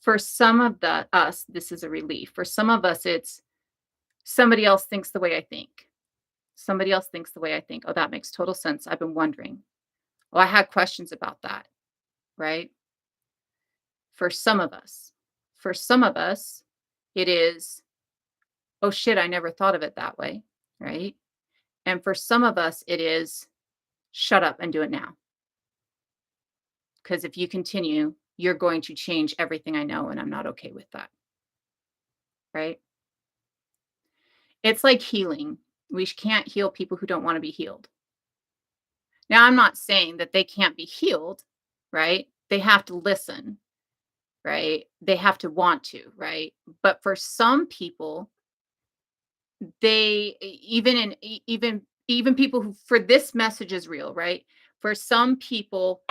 For some of us, this is a relief. For some of us, it's somebody else thinks the way I think. Somebody else thinks the way I think. Oh, that makes total sense. I've been wondering. Oh, I had questions about that, right? For some of us. For some of us, it is, oh shit, I never thought of it that way, right? And for some of us, it is, shut up and do it now. Because if you continue, you're going to change everything I know, and I'm not okay with that, right? It's like healing. We can't heal people who don't want to be healed. Now, I'm not saying that they can't be healed, right? They have to listen, right? They have to want to, right? But for some people, they even in even people who, for this message is real, right? For some people,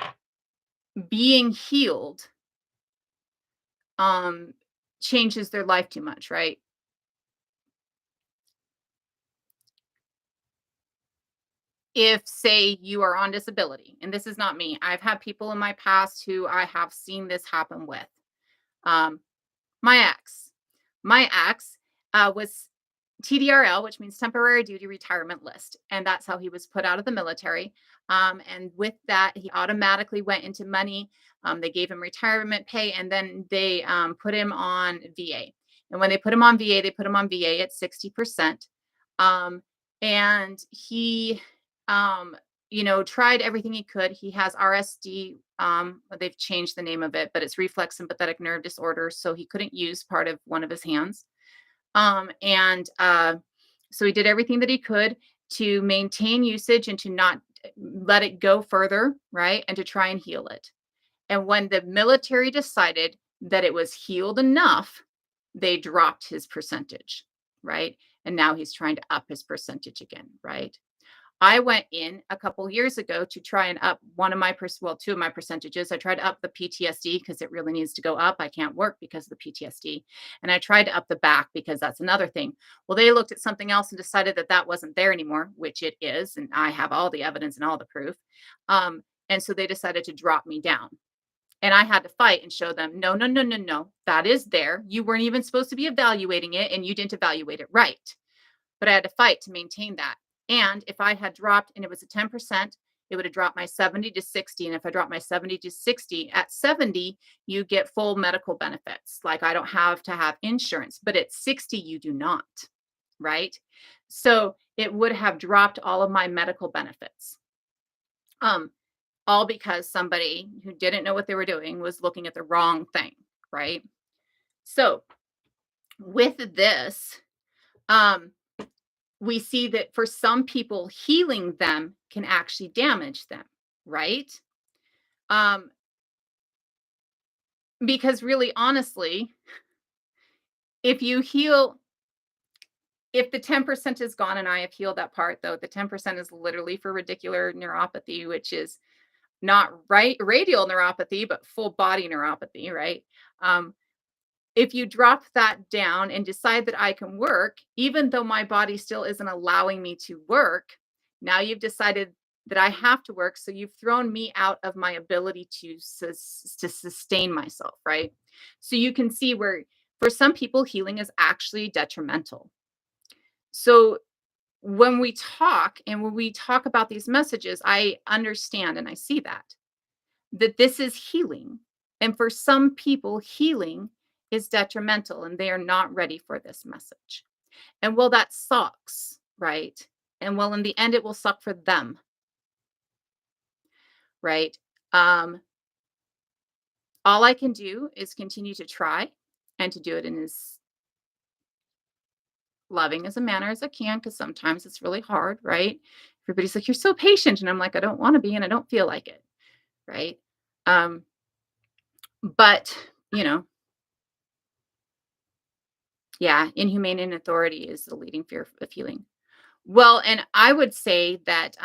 being healed um changes their life too much, right? If, say, you are on disability, and this is not me, I've had people in my past who I have seen this happen with. Um, my ex, my ex was TDRL, which means temporary duty retirement list, and that's how he was put out of the military. And with that, he automatically went into money. They gave him retirement pay, and then they put him on VA. And when they put him on VA, they put him on VA at 60%. Um, and he, um, tried everything he could. He has RSD. They've changed the name of it, but it's reflex sympathetic nerve disorder. So he couldn't use part of one of his hands. And so he did everything that he could to maintain usage and to not let it go further, right? And to try and heal it. And when the military decided that it was healed enough, they dropped his percentage, right? And now he's trying to up his percentage again, right? I went in a couple years ago to try and up one of my two of my percentages. I tried to up the PTSD because it really needs to go up. I can't work because of the PTSD. And I tried to up the back because that's another thing. Well, they looked at something else and decided that that wasn't there anymore, which it is. And I have all the evidence and all the proof. And so they decided to drop me down. And I had to fight and show them, no, no, no, no, no, that is there. You weren't even supposed to be evaluating it, and you didn't evaluate it right. But I had to fight to maintain that. And if I had dropped and it was a 10%, it would have dropped my 70 to 60. And if I dropped my 70 to 60, at 70, you get full medical benefits. Like, I don't have to have insurance, but at 60, you do not, right? So it would have dropped all of my medical benefits. All because somebody who didn't know what they were doing was looking at the wrong thing, right? So with this, we see that for some people, healing them can actually damage them, right? Um, because really, honestly, if you heal, if the 10% is gone, and I have healed that part, though, the 10% is literally for radicular neuropathy, which is not radial neuropathy, but full body neuropathy, right? If you drop that down and decide that I can work, even though my body still isn't allowing me to work, now you've decided that I have to work. So you've thrown me out of my ability to sustain myself, right? So you can see where for some people, healing is actually detrimental. So when we talk about these messages, I understand and I see that this is healing. And for some people, healing is detrimental and they are not ready for this message. And well, that sucks, right? And well, in the end, it will suck for them, right? Um, all I can do is continue to try and to do it in as loving as a manner as I can, because sometimes it's really hard, right? Everybody's like, you're so patient. And I'm like, I don't want to be, and I don't feel like it, right? Um, but, you know, yeah, inhumane inauthority is the leading fear of healing. Well, and I would say that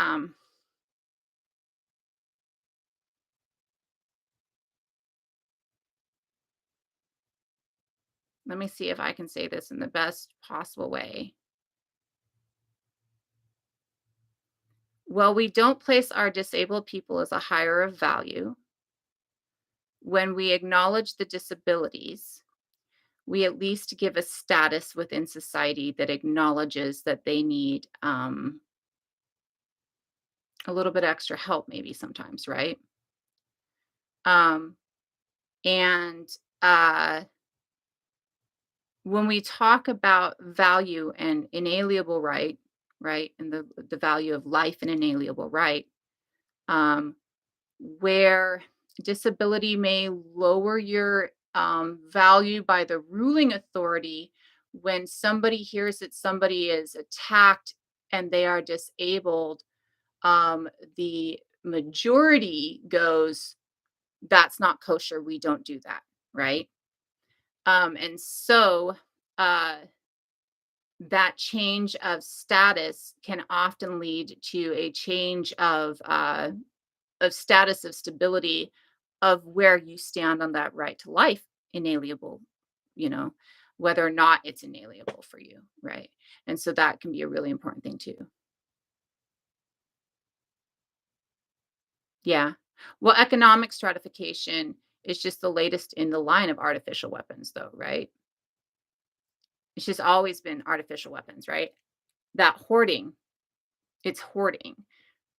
let me see if I can say this in the best possible way. Well, we don't place our disabled people as a higher of value. When we acknowledge the disabilities, we at least give a status within society that acknowledges that they need a little bit extra help maybe sometimes, right? Um, and when we talk about value and inalienable right, right, and the value of life and inalienable right, um, where disability may lower your value by the ruling authority when somebody hears that somebody is attacked and they are disabled, the majority goes, that's not kosher. We don't do that. Right. And so uh, that change of status can often lead to a change of status of stability of where you stand on that right to life, inalienable, you know, whether or not it's inalienable for you, right? And so that can be a really important thing too. Yeah. Well, economic stratification is just the latest in the line of artificial weapons, though, right? It's just always been artificial weapons, right? That hoarding, it's hoarding,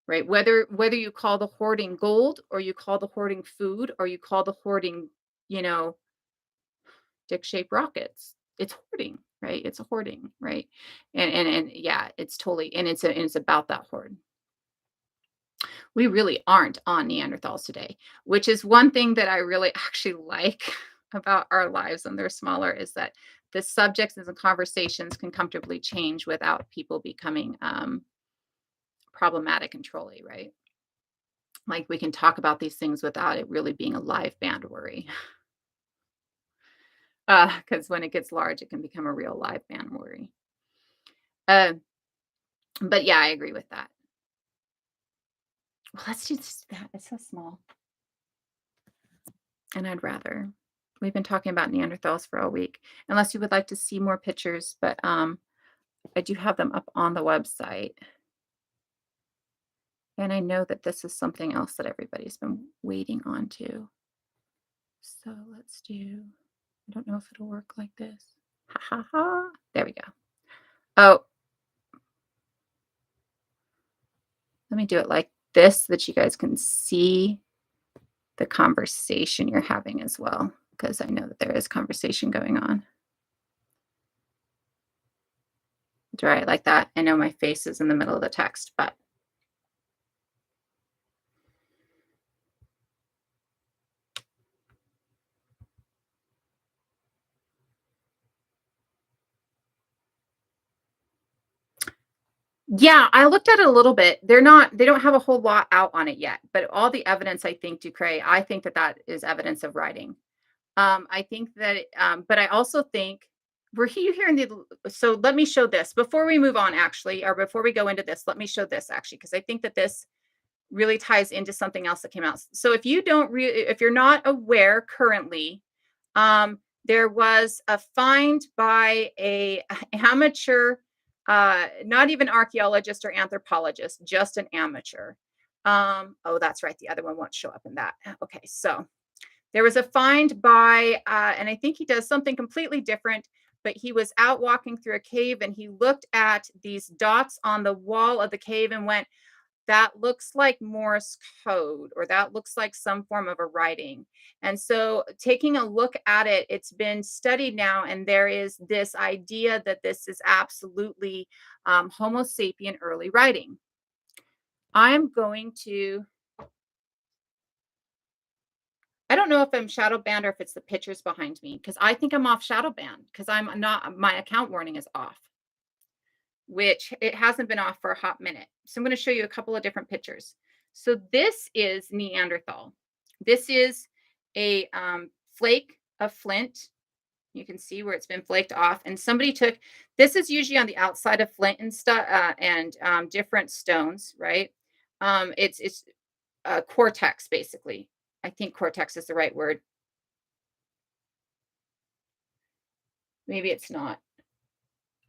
right? Whether you call the hoarding gold or you call the hoarding food or you call the hoarding, you know, dick-shaped rockets. It's hoarding, right? It's a hoarding, right? And yeah, it's totally and it's about that hoard. We really aren't on Neanderthals today, which is one thing that I really actually like about our lives when they're smaller is that the subjects and the conversations can comfortably change without people becoming problematic and trolly, right? Like we can talk about these things without it really being a live band worry. Because when it gets large, it can become a real live band worry. Uh, but yeah, I agree with that. Well, let's just that. It's so small. And I'd rather. We've been talking about Neanderthals for a week. Unless you would like to see more pictures, but I do have them up on the website. And I know that this is something else that everybody's been waiting on too. So let's do, I don't know if it'll work like this. Ha ha ha. There we go. Oh, let me do it like this so that you guys can see the conversation you're having as well, because I know that there is conversation going on. Draw it like that. I know my face is in the middle of the text, but yeah, I looked at it a little bit. They don't have a whole lot out on it yet, but all the evidence I think, Ducray, I think that that is evidence of writing. I think that, but I also think were you hearing the, so let me show this before we move on, actually, or before we go into this, let me show this actually, because I think that this really ties into something else that came out. So if you don't if you're not aware currently, there was a find by a amateur, not even archaeologist or anthropologist, just an amateur. Oh, that's right. The other one won't show up in that. Okay, so there was a find by, and I think he does something completely different, but he was out walking through a cave and he looked at these dots on the wall of the cave and went, that looks like Morse code, or that looks like some form of a writing. And so, taking a look at it, it's been studied now, and there is this idea that this is absolutely Homo sapien early writing. I'm going to, I don't know if I'm shadow banned or if it's the pictures behind me, because I think I'm off shadow banned because I'm not, my account warning is off, which it hasn't been off for a hot minute. So I'm going to show you a couple of different pictures. So this is Neanderthal. This is a flake of flint. You can see where it's been flaked off. And somebody took, this is usually on the outside of flint and stuff and different stones, right? It's cortex, basically. I think cortex is the right word. Maybe it's not.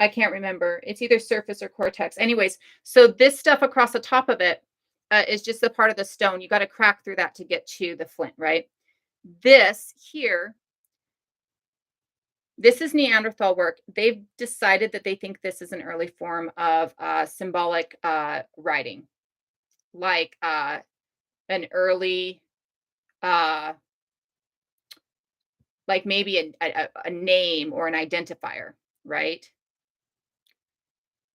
I can't remember. It's either surface or cortex. Anyways, so this stuff across the top of it is just the part of the stone. You got to crack through that to get to the flint, right? This here, this is Neanderthal work. They've decided that they think this is an early form of symbolic writing. like an early uh like maybe a name or an identifier, right?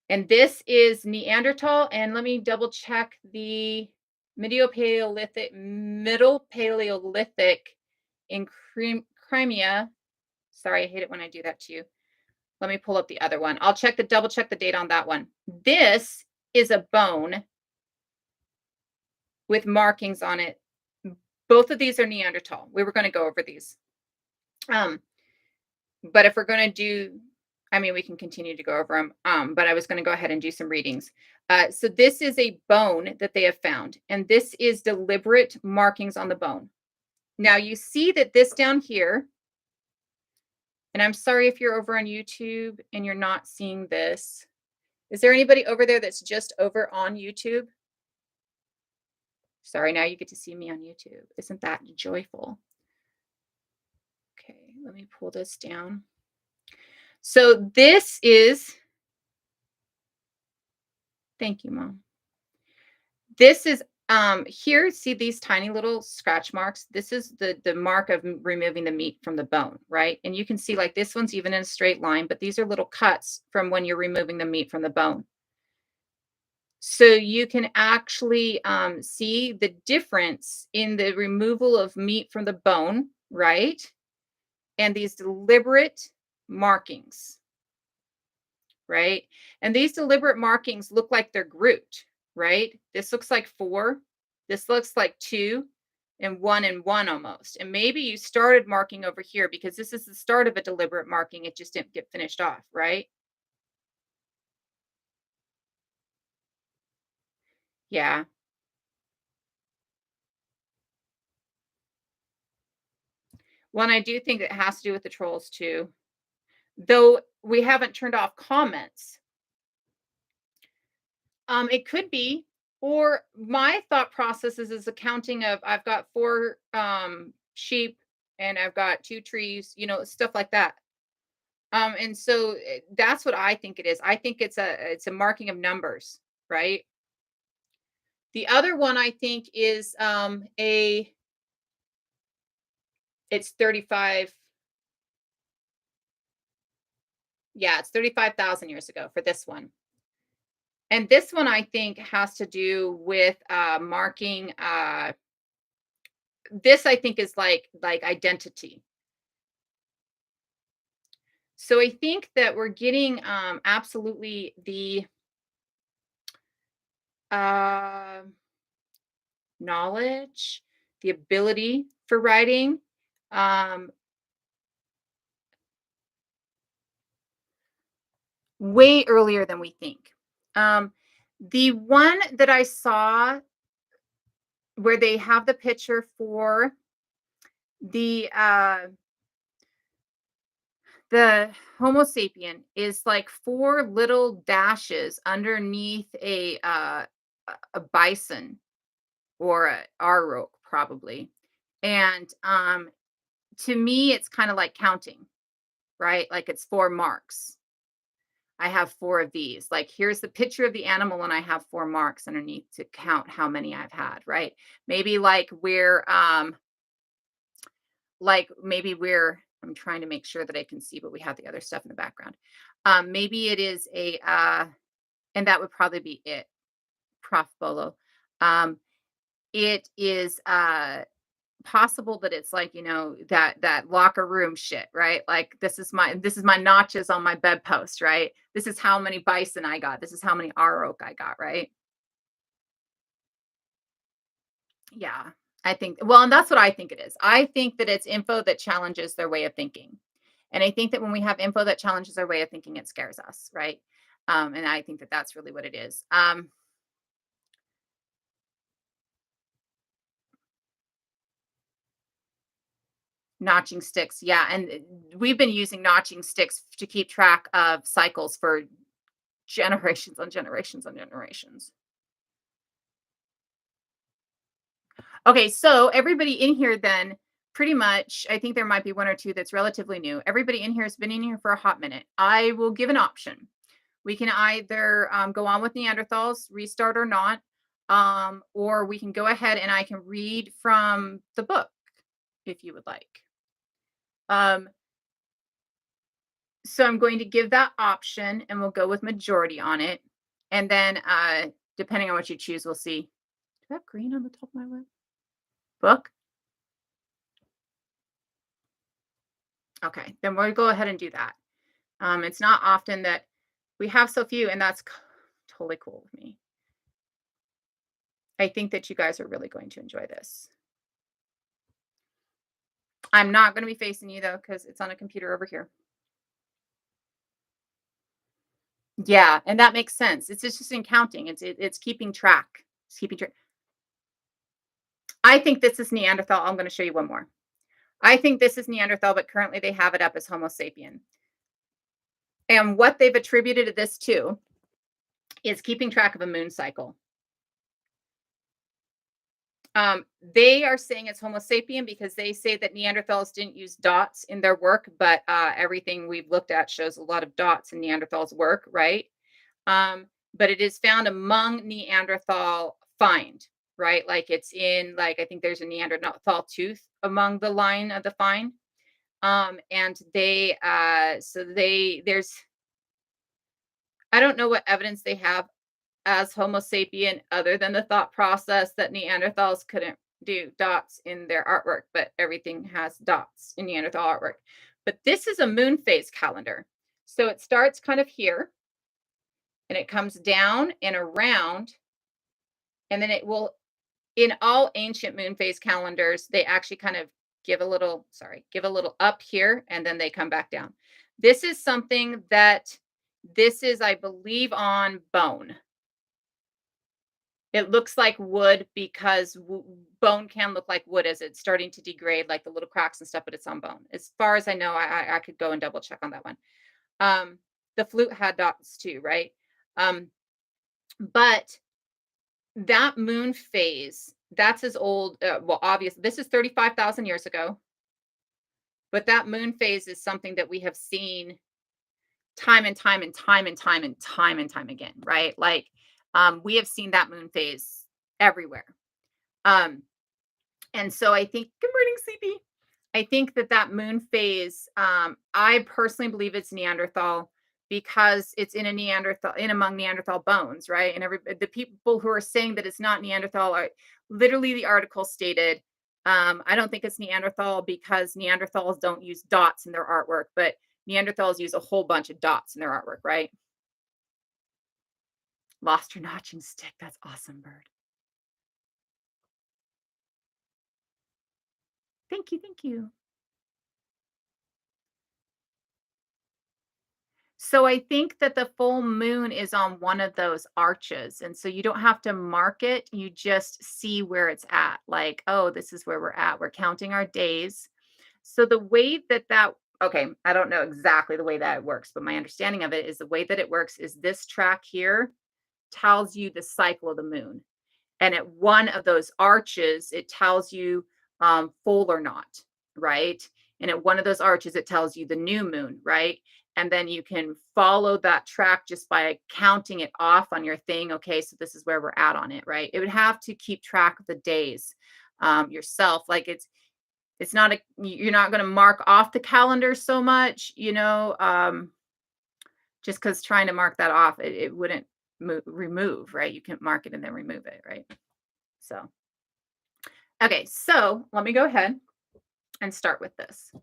And this is Neanderthal, and let me double check the Middle Paleolithic in Crimea. Sorry, I hate it when I do that to you. Let me pull up the other one. I'll double check the date on that one. This is a bone with markings on it. Both of these are Neanderthal. We were going to go over these. But if we're going to do, I mean, we can continue to go over them. But I was going to go ahead and do some readings. So this is a bone that they have found, and this is deliberate markings on the bone. Now you see that this down here, and I'm sorry if you're over on YouTube and you're not seeing this. Is there anybody over there that's just over on YouTube? Sorry, now you get to see me on YouTube. Isn't that joyful? Okay, let me pull this down. So this is, thank you, Mom. This is here, see these tiny little scratch marks? This is the mark of removing the meat from the bone, right? And you can see like this one's even in a straight line, but these are little cuts from when you're removing the meat from the bone. So you can actually see the difference in the removal of meat from the bone, right? And these deliberate markings, right? And these deliberate markings look like they're grouped, right? This looks like 4. This looks like 2 and 1 and 1 almost. And maybe you started marking over here because this is the start of a deliberate marking. It just didn't get finished off, right? Yeah. One, I do think it has to do with the trolls too. Though we haven't turned off comments. It could be, or my thought process is a counting of I've got 4 sheep and I've got 2 trees, stuff like that. And so that's what I think it is. I think it's a marking of numbers, right? The other one I think is it's 35. Yeah, it's 35,000 years ago for this one. And this one I think has to do with marking this I think is like identity. So I think that we're getting absolutely the uh, knowledge, the ability for writing, um, way earlier than we think. The one that I saw where they have the picture for the Homo sapien is like 4 little dashes underneath a bison or a auroch probably. And to me it's kind of like counting, right? Like it's 4 marks. I have 4 of these. Like here's the picture of the animal and I have 4 marks underneath to count how many I've had, right? Maybe I'm trying to make sure that I can see, but we have the other stuff in the background. Maybe it is and that would probably be it, Prof. Bolo. It is possible that it's like, that locker room shit, right? Like this is my notches on my bedpost, right? This is how many bison I got. This is how many auroch I got, right? Yeah. I think, well, and that's what I think it is. I think that it's info that challenges their way of thinking. And I think that when we have info that challenges our way of thinking, it scares us, right? And I think that that's really what it is. Notching sticks, yeah, and we've been using notching sticks to keep track of cycles for generations on generations on generations. Okay, so everybody in here then pretty much, I think there might be 1 or 2 that's relatively new. Everybody in here has been in here for a hot minute. I will give an option. We can either go on with Neanderthals, restart or not. Or we can go ahead and I can read from the book if you would like. Um, so I'm going to give that option and we'll go with majority on it. And then depending on what you choose, we'll see. Do I have green on the top of my book? Okay, then we'll go ahead and do that. It's not often that we have so few, and that's totally cool with me. I think that you guys are really going to enjoy this. I'm not going to be facing you though, because it's on a computer over here. Yeah, and that makes sense. It's just in counting. It's keeping track. It's keeping track. I think this is Neanderthal. I'm going to show you one more. I think this is Neanderthal, but currently they have it up as Homo sapien. And what they've attributed this to is keeping track of a moon cycle. They are saying it's Homo sapien because they say that Neanderthals didn't use dots in their work, but everything we've looked at shows a lot of dots in Neanderthals' work, right? But it is found among Neanderthal find, right? Like it's in, like, I think there's a Neanderthal tooth among the line of the find. And there's, I don't know what evidence they have as Homo sapien other than the thought process that Neanderthals couldn't do dots in their artwork, but everything has dots in Neanderthal artwork. But this is a moon phase calendar. So it starts kind of here and it comes down and around, and then it will, in all ancient moon phase calendars, they actually kind of give a little up here and then they come back down. This is something that this is, I believe, on bone. It looks like wood because bone can look like wood as it's starting to degrade, like the little cracks and stuff, but it's on bone. As far as I know, I could go and double check on that one. The flute had dots too, right? But that moon phase, that's as old, well, obviously, this is 35,000 years ago. But that moon phase is something that we have seen time and time and time and time and time and time again, right? Like we have seen that moon phase everywhere. And so I think, good morning, Sleepy. I think that moon phase, I personally believe it's Neanderthal because it's in among Neanderthal bones, right? And the people who are saying that it's not Neanderthal are literally, the article stated, I don't think it's Neanderthal because Neanderthals don't use dots in their artwork, but Neanderthals use a whole bunch of dots in their artwork, right? Lost your notching stick. That's awesome, bird. Thank you. Thank you. So I think that the full moon is on one of those arches. And so you don't have to mark it. You just see where it's at. Like, oh, this is where we're at. We're counting our days. So the way okay, I don't know exactly the way that it works, but my understanding of it is the way that it works is this track here tells you the cycle of the moon. And at one of those arches, it tells you full or not, right? And at one of those arches, it tells you the new moon, right? And then you can follow that track just by counting it off on your thing. Okay, so this is where we're at on it, right? It would have to keep track of the days yourself. Like it's not you're not going to mark off the calendar so much, just because trying to mark that off, it wouldn't remove, right? You can mark it and then remove it, right? So, okay, so let me go ahead and start with this.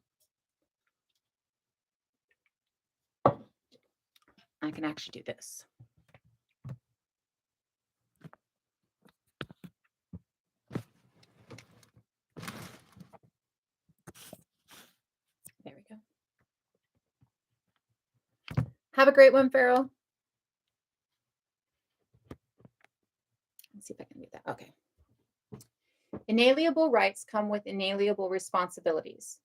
I can actually do this. There we go. Have a great one, Farrell. Let's see if I can do that. Okay. Inalienable rights come with inalienable responsibilities.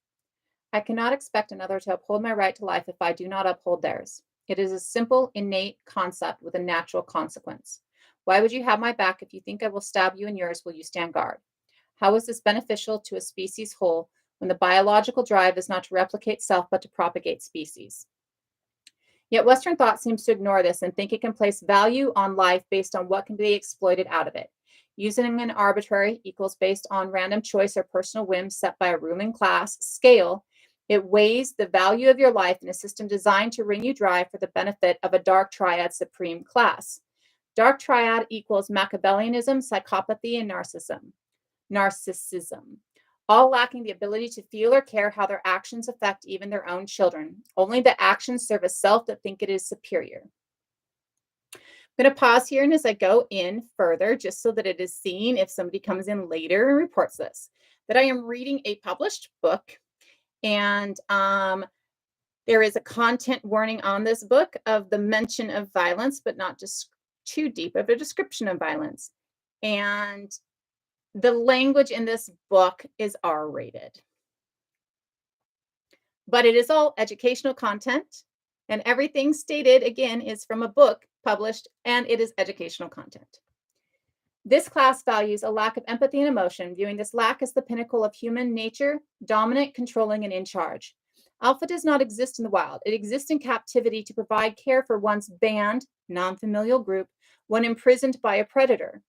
I cannot expect another to uphold my right to life if I do not uphold theirs. It is a simple, innate concept with a natural consequence. Why would you have my back if you think I will stab you in yours? Will you stand guard? How is this beneficial to a species whole when the biological drive is not to replicate self but to propagate species? Yet Western thought seems to ignore this and think it can place value on life based on what can be exploited out of it. Using an arbitrary equals based on random choice or personal whim set by a ruling class scale, it weighs the value of your life in a system designed to wring you dry for the benefit of a dark triad supreme class. Dark triad equals Machiavellianism, psychopathy, and narcissism, all lacking the ability to feel or care how their actions affect even their own children. Only the actions serve a self that think it is superior. I'm going to pause here, and as I go in further, just so that it is seen if somebody comes in later and reports this, that I am reading a published book, and there is a content warning on this book of the mention of violence, but not just too deep of a description of violence. And the language in this book is R-rated. But it is all educational content, and everything stated, again, is from a book published, and it is educational content. This class values a lack of empathy and emotion, viewing this lack as the pinnacle of human nature, dominant, controlling, and in charge. Alpha does not exist in the wild. It exists in captivity to provide care for one's band, non-familial group, when imprisoned by a predator,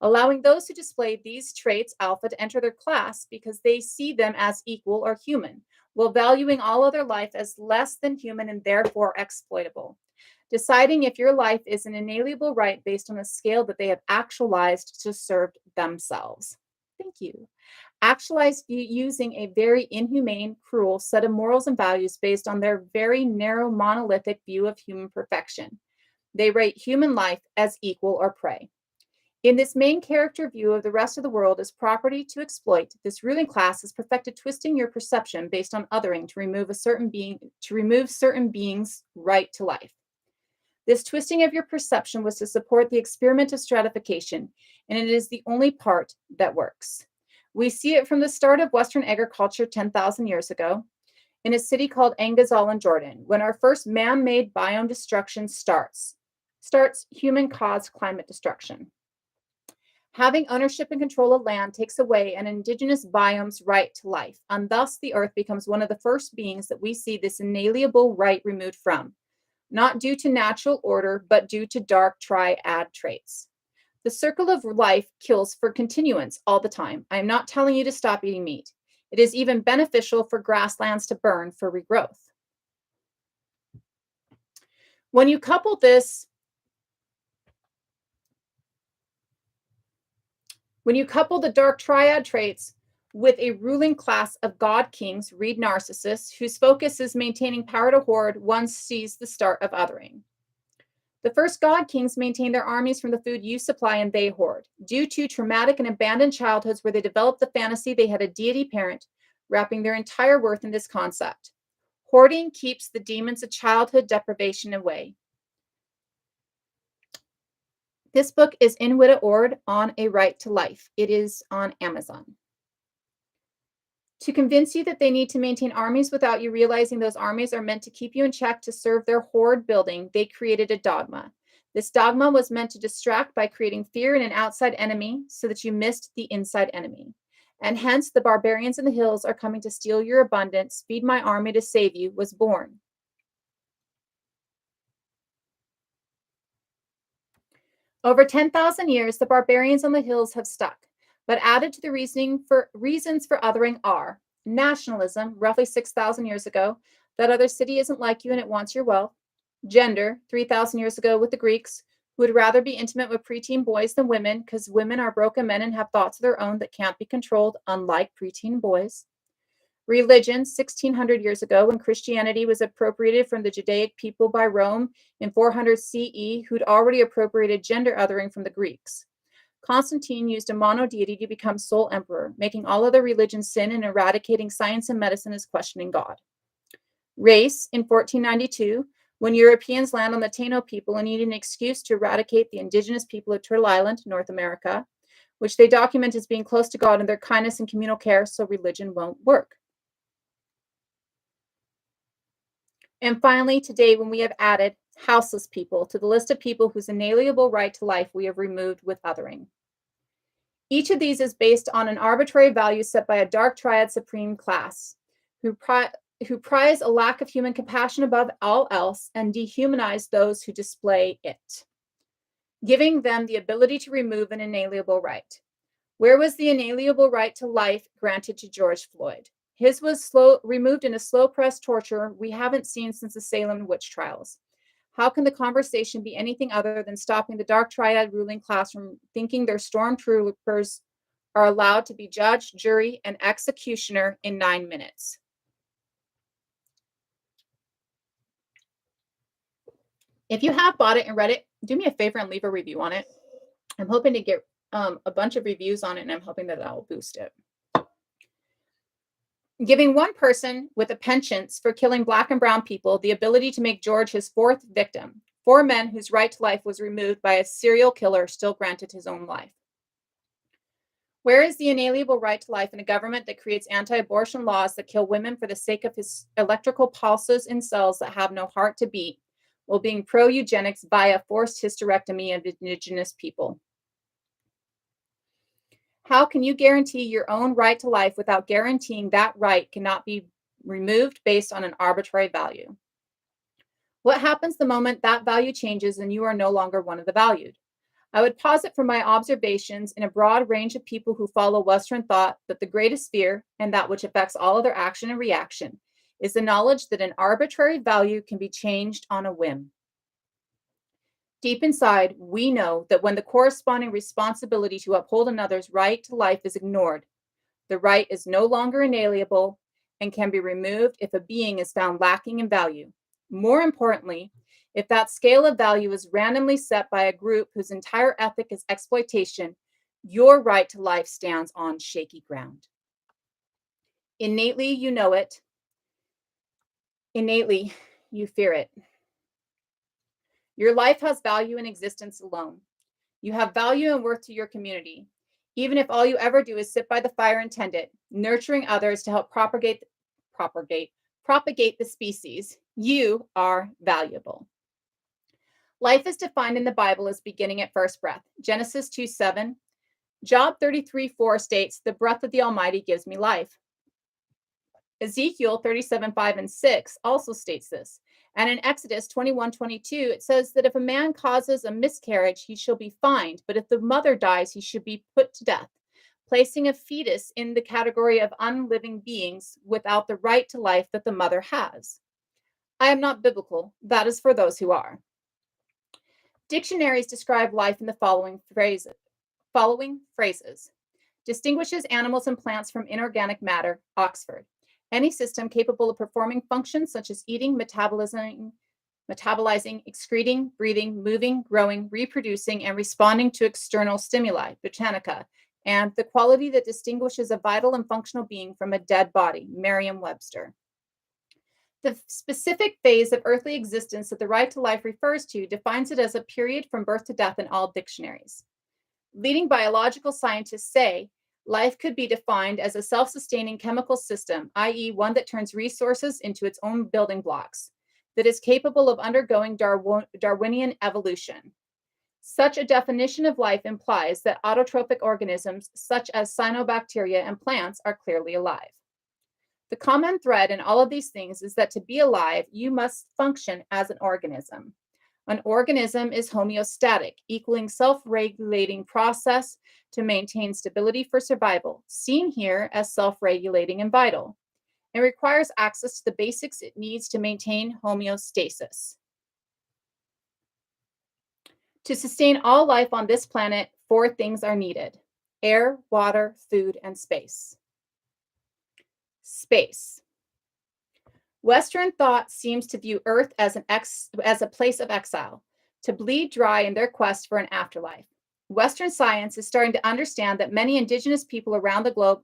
allowing those who display these traits, alpha, to enter their class because they see them as equal or human, while valuing all other life as less than human and therefore exploitable. Deciding if your life is an inalienable right based on a scale that they have actualized to serve themselves. Thank you. Actualized using a very inhumane, cruel set of morals and values based on their very narrow, monolithic view of human perfection. They rate human life as equal or prey. In this main character view of the rest of the world as property to exploit, this ruling class has perfected twisting your perception based on othering to remove certain beings' right to life. This twisting of your perception was to support the experiment of stratification, and it is the only part that works. We see it from the start of Western agriculture 10,000 years ago in a city called Angazal in Jordan, when our first man-made biome destruction starts human-caused climate destruction. Having ownership and control of land takes away an indigenous biome's right to life, and thus the earth becomes one of the first beings that we see this inalienable right removed from, not due to natural order, but due to dark triad traits. The circle of life kills for continuance all the time. I am not telling you to stop eating meat. It is even beneficial for grasslands to burn for regrowth. When you couple the dark triad traits with a ruling class of god kings, read narcissists, whose focus is maintaining power to hoard, one sees the start of othering. The first god kings maintain their armies from the food you supply and they hoard, due to traumatic and abandoned childhoods where they developed the fantasy they had a deity parent, wrapping their entire worth in this concept. Hoarding keeps the demons of childhood deprivation away. This book is in Widda Ord on a Right to Life. It is on Amazon. To convince you that they need to maintain armies without you realizing those armies are meant to keep you in check to serve their hoard building, they created a dogma. This dogma was meant to distract by creating fear in an outside enemy so that you missed the inside enemy. And hence, the barbarians in the hills are coming to steal your abundance, feed my army to save you, was born. Over 10,000 years, the barbarians on the hills have stuck. But added to the reasons for othering are nationalism, roughly 6,000 years ago, that other city isn't like you and it wants your wealth. Gender, 3,000 years ago with the Greeks, who would rather be intimate with preteen boys than women because women are broken men and have thoughts of their own that can't be controlled, unlike preteen boys. Religion, 1,600 years ago, when Christianity was appropriated from the Judaic people by Rome in 400 CE, who'd already appropriated gender othering from the Greeks. Constantine used a monodeity to become sole emperor, making all other religions sin and eradicating science and medicine as questioning God. Race, in 1492, when Europeans land on the Taino people and need an excuse to eradicate the indigenous people of Turtle Island, North America, which they document as being close to God in their kindness and communal care, so religion won't work. And finally, today, when we have added houseless people to the list of people whose inalienable right to life we have removed with othering. Each of these is based on an arbitrary value set by a dark triad supreme class, who prize a lack of human compassion above all else and dehumanize those who display it. giving them the ability to remove an inalienable right. Where was the inalienable right to life granted to George Floyd? His was removed in a slow press torture we haven't seen since the Salem witch trials. How can the conversation be anything other than stopping the dark triad ruling class from thinking their stormtroopers are allowed to be judge, jury, and executioner in 9 minutes? If you have bought it and read it, do me a favor and leave a review on it. I'm hoping to get a bunch of reviews on it, and I'm hoping that will boost it. Giving one person with a penchant for killing Black and brown people the ability to make George his fourth victim. 4 men whose right to life was removed by a serial killer still granted his own life. Where is the inalienable right to life in a government that creates anti-abortion laws that kill women for the sake of his electrical pulses in cells that have no heart to beat, while being pro-eugenics via forced hysterectomy of indigenous people? How can you guarantee your own right to life without guaranteeing that right cannot be removed based on an arbitrary value? What happens the moment that value changes and you are no longer one of the valued? I would posit from my observations in a broad range of people who follow Western thought that the greatest fear, and that which affects all of their action and reaction, is the knowledge that an arbitrary value can be changed on a whim. Deep inside, we know that when the corresponding responsibility to uphold another's right to life is ignored, the right is no longer inalienable and can be removed if a being is found lacking in value. More importantly, if that scale of value is randomly set by a group whose entire ethic is exploitation, your right to life stands on shaky ground. Innately, you know it. Innately, you fear it. Your life has value in existence alone. You have value and worth to your community, even if all you ever do is sit by the fire and tend it, nurturing others to help propagate the species. You are valuable. Life is defined in the Bible as beginning at first breath. Genesis 2:7. Job 33:4 states, "The breath of the Almighty gives me life." Ezekiel 37:5 and 6 also states this. And in Exodus 21:22, it says that if a man causes a miscarriage, he shall be fined, but if the mother dies, he should be put to death, placing a fetus in the category of unliving beings without the right to life that the mother has. I am not biblical. That is for those who are. Dictionaries describe life in the following phrases. Distinguishes animals and plants from inorganic matter, Oxford. Any system capable of performing functions such as eating, metabolizing, excreting, breathing, moving, growing, reproducing, and responding to external stimuli, Britannica. And the quality that distinguishes a vital and functional being from a dead body, Merriam-Webster. The specific phase of earthly existence that the right to life refers to defines it as a period from birth to death in all dictionaries. Leading biological scientists say life could be defined as a self-sustaining chemical system, i.e., one that turns resources into its own building blocks, that is capable of undergoing Darwinian evolution. Such a definition of life implies that autotrophic organisms, such as cyanobacteria and plants, are clearly alive. The common thread in all of these things is that to be alive, you must function as an organism. An organism is homeostatic, equaling self-regulating process to maintain stability for survival, seen here as self-regulating and vital. It requires access to the basics it needs to maintain homeostasis. To sustain all life on this planet, 4 things are needed: air, water, food, and space. Space. Western thought seems to view Earth as a place of exile, to bleed dry in their quest for an afterlife. Western science is starting to understand that many indigenous people around the globe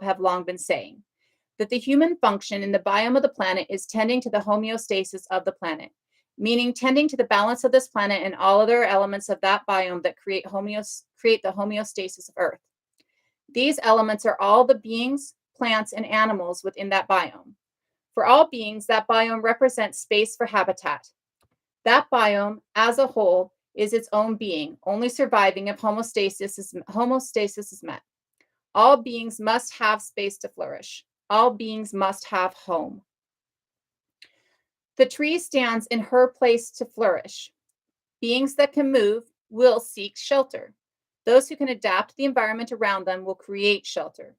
have long been saying, that the human function in the biome of the planet is tending to the homeostasis of the planet, meaning tending to the balance of this planet and all other elements of that biome that create the homeostasis of Earth. These elements are all the beings, plants, and animals within that biome. For all beings, that biome represents space for habitat. That biome, as a whole, is its own being, only surviving if homeostasis is met. All beings must have space to flourish. All beings must have home. The tree stands in her place to flourish. Beings that can move will seek shelter. Those who can adapt the environment around them will create shelter.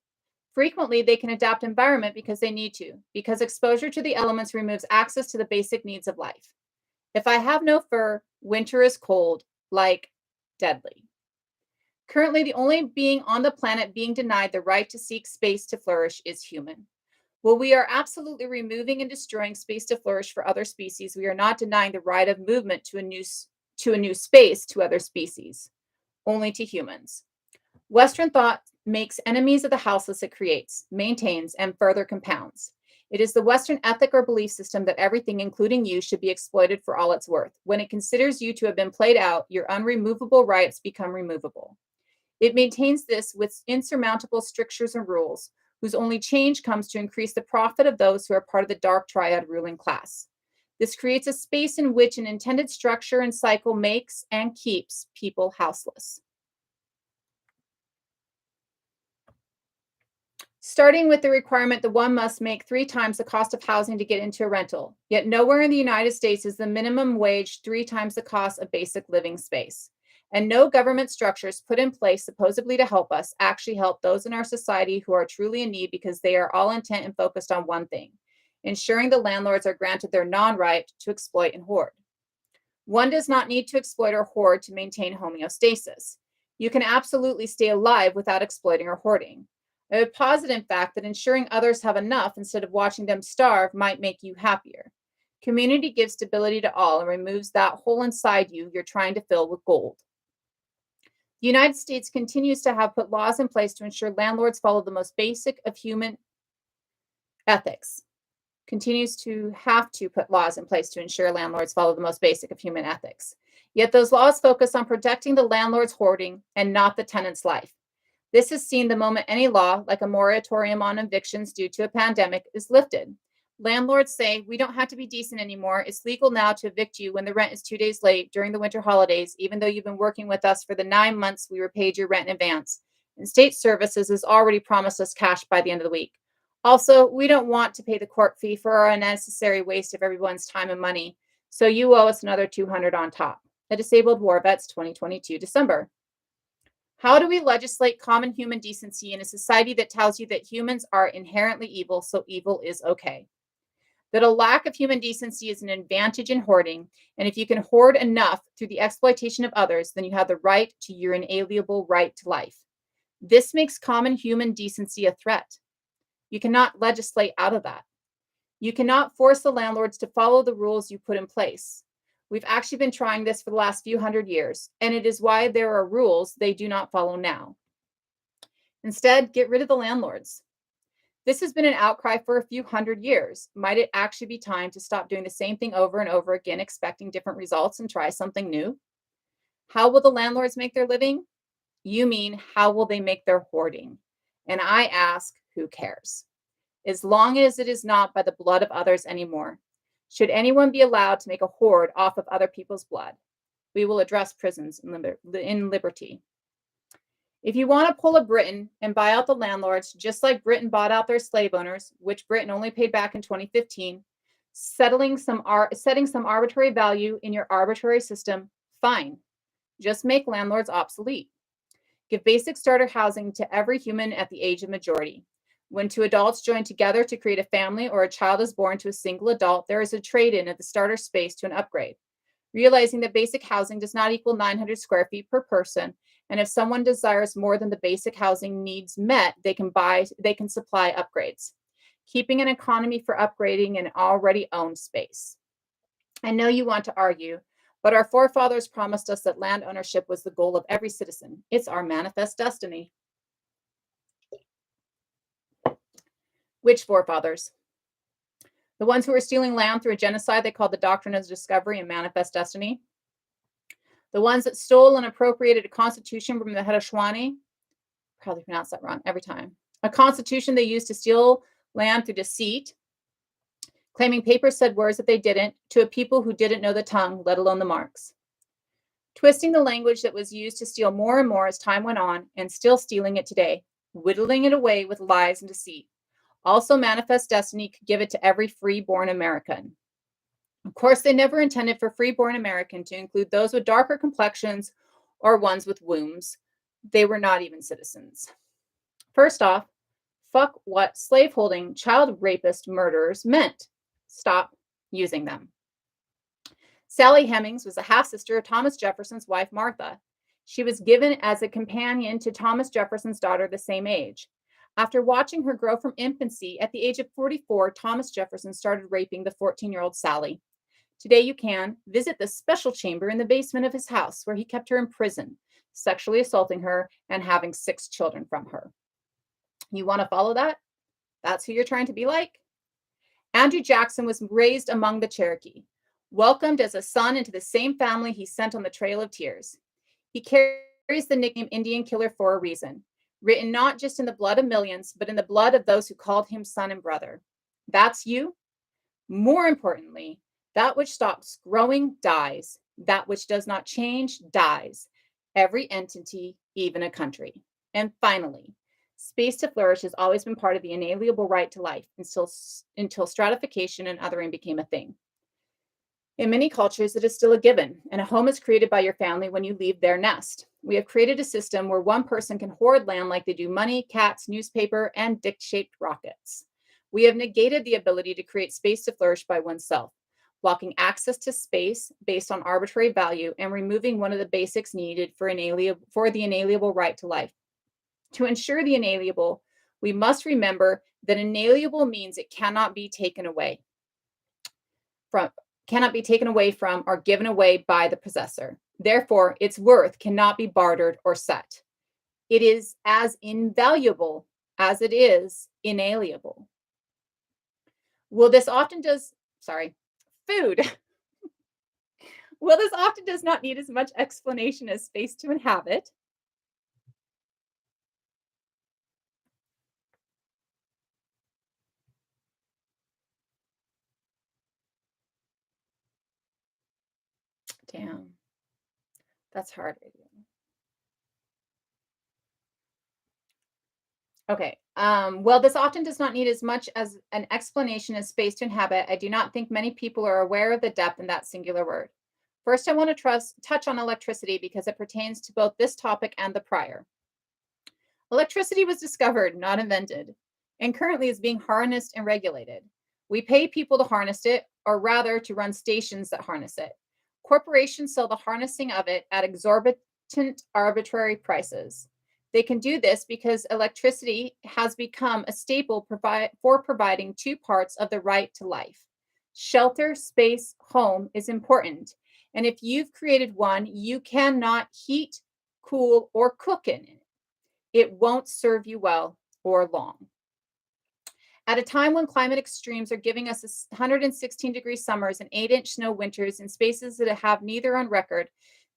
Frequently, they can adapt environment because they need to, because exposure to the elements removes access to the basic needs of life. If I have no fur, winter is cold, like deadly. Currently, the only being on the planet being denied the right to seek space to flourish is human. While we are absolutely removing and destroying space to flourish for other species, we are not denying the right of movement to a new space to other species, only to humans. Western thought makes enemies of the houseless it creates, maintains, and further compounds. It is the Western ethic or belief system that everything, including you, should be exploited for all it's worth. When it considers you to have been played out, your unremovable rights become removable. It maintains this with insurmountable strictures and rules, whose only change comes to increase the profit of those who are part of the dark triad ruling class. This creates a space in which an intended structure and cycle makes and keeps people houseless. Starting with the requirement that one must make 3 times the cost of housing to get into a rental. Yet nowhere in the United States is the minimum wage 3 times the cost of basic living space. And no government structures put in place supposedly to help us actually help those in our society who are truly in need, because they are all intent and focused on one thing: ensuring the landlords are granted their non-right to exploit and hoard. One does not need to exploit or hoard to maintain homeostasis. You can absolutely stay alive without exploiting or hoarding. I would posit, in fact, that ensuring others have enough instead of watching them starve might make you happier. Community gives stability to all and removes that hole inside you you're trying to fill with gold. The United States continues to have put laws in place to ensure landlords follow the most basic of human ethics. Continues to have to put laws in place to ensure landlords follow the most basic of human ethics. Yet those laws focus on protecting the landlord's hoarding and not the tenant's life. This is seen the moment any law, like a moratorium on evictions due to a pandemic, is lifted. Landlords say, we don't have to be decent anymore. It's legal now to evict you when the rent is 2 days late during the winter holidays, even though you've been working with us for the 9 months we were paid your rent in advance. And state services has already promised us cash by the end of the week. Also, we don't want to pay the court fee for our unnecessary waste of everyone's time and money, so you owe us another $200 on top. A Disabled War Vets 2022 December. How do we legislate common human decency in a society that tells you that humans are inherently evil, so evil is okay? That a lack of human decency is an advantage in hoarding, and if you can hoard enough through the exploitation of others, then you have the right to your inalienable right to life. This makes common human decency a threat. You cannot legislate out of that. You cannot force the landlords to follow the rules you put in place. We've actually been trying this for the last few hundred years, and it is why there are rules they do not follow now. Instead, get rid of the landlords. This has been an outcry for a few hundred years. Might it actually be time to stop doing the same thing over and over again, expecting different results, and try something new? How will the landlords make their living? You mean, how will they make their hoarding? And I ask, who cares? As long as it is not by the blood of others anymore. Should anyone be allowed to make a hoard off of other people's blood? We will address prisons in liberty. If you want to pull a Britain and buy out the landlords, just like Britain bought out their slave owners, which Britain only paid back in 2015, setting some arbitrary value in your arbitrary system, fine. Just make landlords obsolete. Give basic starter housing to every human at the age of majority. When 2 adults join together to create a family, or a child is born to a single adult, there is a trade-in of the starter space to an upgrade. Realizing that basic housing does not equal 900 square feet per person, and if someone desires more than the basic housing needs met, they can supply upgrades, keeping an economy for upgrading an already owned space. I know you want to argue, but our forefathers promised us that land ownership was the goal of every citizen. It's our manifest destiny. Which forefathers? The ones who were stealing land through a genocide they called the Doctrine of Discovery and Manifest Destiny? The ones that stole and appropriated a constitution from the Haudenosaunee? Probably pronounce that wrong every time. A constitution they used to steal land through deceit, claiming papers said words that they didn't, to a people who didn't know the tongue, let alone the marks. Twisting the language that was used to steal more and more as time went on, and still stealing it today, whittling it away with lies and deceit. Also, manifest destiny could give it to every free-born American. Of course, they never intended for freeborn American to include those with darker complexions or ones with wombs. They were not even citizens. First off, fuck what slaveholding, child rapist, murderers meant. Stop using them. Sally Hemings was a half sister of Thomas Jefferson's wife, Martha. She was given as a companion to Thomas Jefferson's daughter the same age. After watching her grow from infancy, at the age of 44, Thomas Jefferson started raping the 14-year-old Sally. Today, you can visit the special chamber in the basement of his house where he kept her in prison, sexually assaulting her and having 6 children from her. You want to follow that? That's who you're trying to be like? Andrew Jackson was raised among the Cherokee, welcomed as a son into the same family he sent on the Trail of Tears. He carries the nickname Indian Killer for a reason, written not just in the blood of millions, but in the blood of those who called him son and brother. That's you. More importantly, that which stops growing dies. That which does not change dies. Every entity, even a country. And finally, space to flourish has always been part of the inalienable right to life until stratification and othering became a thing. In many cultures, it is still a given, and a home is created by your family when you leave their nest. We have created a system where one person can hoard land like they do money, cats, newspaper, and dick-shaped rockets. We have negated the ability to create space to flourish by oneself, blocking access to space based on arbitrary value and removing one of the basics needed for the inalienable right to life. To ensure the inalienable, we must remember that inalienable means it cannot be taken away from or given away by the possessor. Therefore, its worth cannot be bartered or set. It is as invaluable as it is inalienable. Food. Well, this often does not need as much explanation as space to inhabit. Damn, that's hard. Okay. Well, this often does not need as much as an explanation as space to inhabit. I do not think many people are aware of the depth in that singular word. First, I want to touch on electricity because it pertains to both this topic and the prior. Electricity was discovered, not invented, and currently is being harnessed and regulated. We pay people to harness it, or rather to run stations that harness it. Corporations sell the harnessing of it at exorbitant, arbitrary prices. They can do this because electricity has become a staple for providing 2 parts of the right to life. Shelter, space, home is important. And if you've created one, you cannot heat, cool, or cook in it. It won't serve you well or long. At a time when climate extremes are giving us 116-degree summers and 8-inch snow winters in spaces that have neither on record,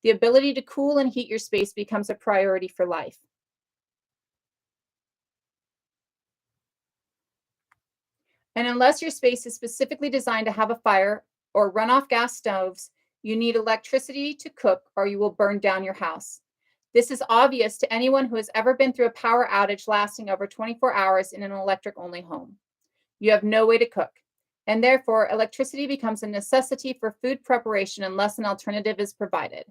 the ability to cool and heat your space becomes a priority for life. And unless your space is specifically designed to have a fire or runoff gas stoves, you need electricity to cook or you will burn down your house. This is obvious to anyone who has ever been through a power outage lasting over 24 hours in an electric-only home. You have no way to cook, and therefore electricity becomes a necessity for food preparation unless an alternative is provided.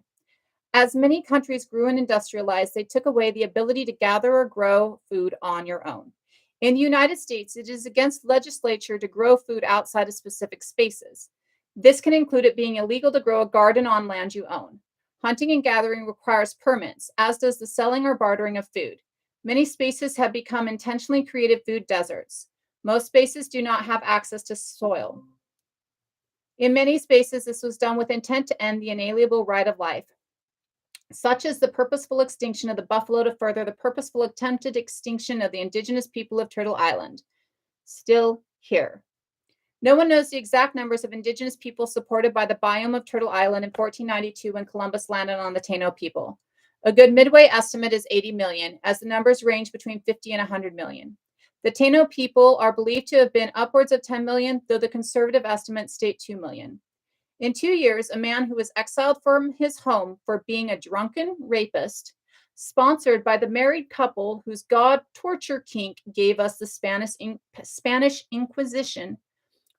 As many countries grew and industrialized, they took away the ability to gather or grow food on your own. In the United States, it is against legislature to grow food outside of specific spaces. This can include it being illegal to grow a garden on land you own. Hunting and gathering requires permits, as does the selling or bartering of food. Many spaces have become intentionally created food deserts. Most spaces do not have access to soil. In many spaces, this was done with intent to end the inalienable right of life, such as the purposeful extinction of the buffalo to further the purposeful attempted extinction of the indigenous people of Turtle Island. Still here. No one knows the exact numbers of indigenous people supported by the biome of Turtle Island in 1492 when Columbus landed on the Taino people. A good midway estimate is 80 million, as the numbers range between 50 and 100 million. The Taino people are believed to have been upwards of 10 million, though the conservative estimates state 2 million. In 2 years, a man who was exiled from his home for being a drunken rapist, sponsored by the married couple whose god torture kink gave us the Spanish Inquisition,